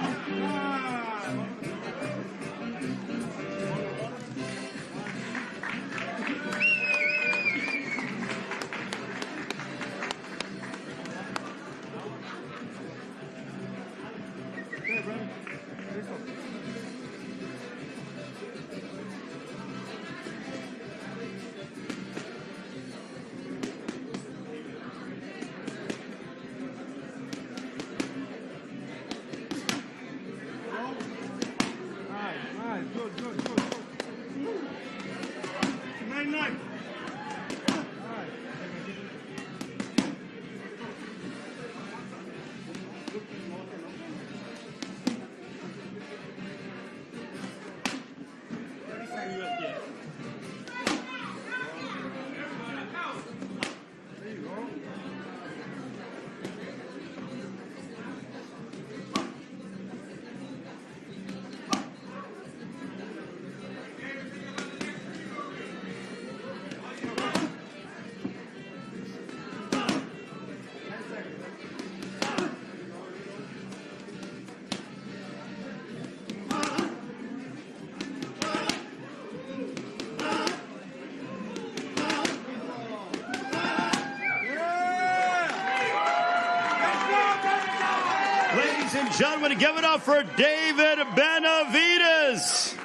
Ladies and gentlemen, give it up for David Benavidez.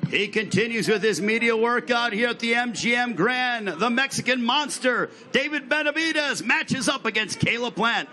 He continues with his media workout here at the MGM Grand. The Mexican monster, David Benavidez, matches up against Caleb Plant.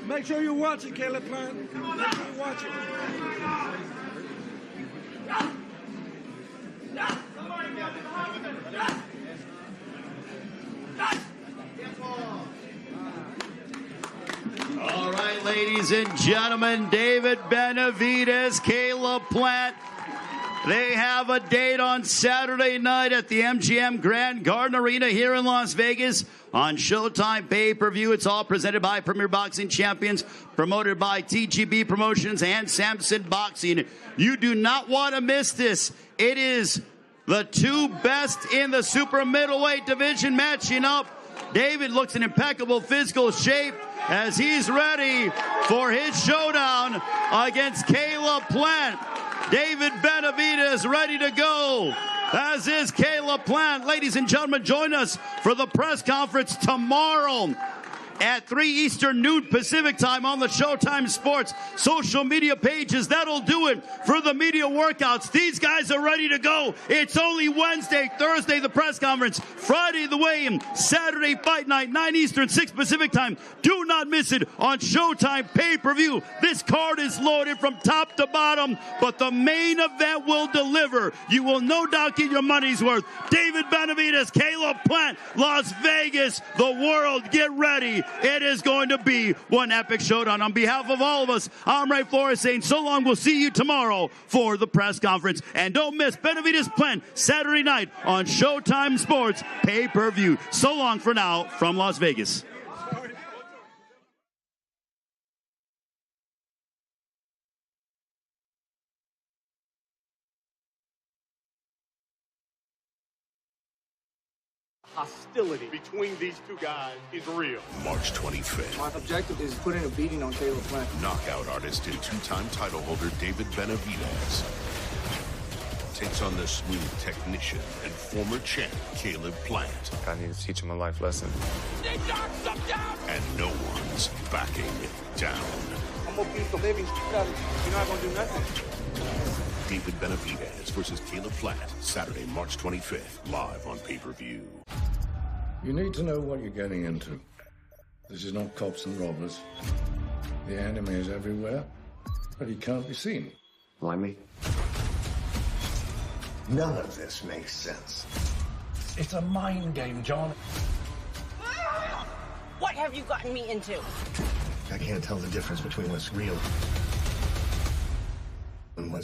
Make sure you watch it, Caleb Plant. Make sure you watch it. All right, ladies and gentlemen, David Benavidez, Caleb Plant. They have a date on Saturday night at the MGM Grand Garden Arena here in Las Vegas on Showtime pay-per-view. It's all presented by Premier Boxing Champions, promoted by TGB Promotions and Samson Boxing. You do not want to miss this. It is the two best in the super middleweight division matching up. David looks in impeccable physical shape as he's ready for his showdown against Caleb Plant. David Benavidez ready to go, as is Caleb Plant. Ladies and gentlemen, join us for the press conference tomorrow at 3 Eastern, noon Pacific time on the Showtime Sports social media pages. That'll do it for the media workouts. These guys are ready to go. It's only Wednesday, Thursday, the press conference, Friday, the weigh-in, Saturday, fight night, 9 Eastern, 6 Pacific time. Do not miss it on Showtime pay-per-view. This card is loaded from top to bottom, but the main event will deliver. You will no doubt get your money's worth. David Benavidez, Caleb Plant, Las Vegas, the world, get ready. It is going to be one epic showdown. On behalf of all of us, I'm Ray Flores saying so long. We'll see you tomorrow for the press conference. And don't miss Benavidez Plant Saturday night on Showtime Sports pay-per-view. So long for now from Las Vegas. Hostility between these two guys is real. March 25th. My objective is putting a beating on Caleb Plant. Knockout artist and two-time title holder David Benavidez takes on the smooth technician and former champ Caleb Plant. I need to teach him a life lesson. And no one's backing down. I'm gonna beat the living shit out of you. You're not gonna do nothing. David Benavidez versus Caleb Plant, Saturday, March 25th, live on pay-per-view. You need to know what you're getting into. This is not cops and robbers. The enemy is everywhere, but he can't be seen. Why me? None of this makes sense. It's a mind game, John. What have you gotten me into? I can't tell the difference between what's real and what's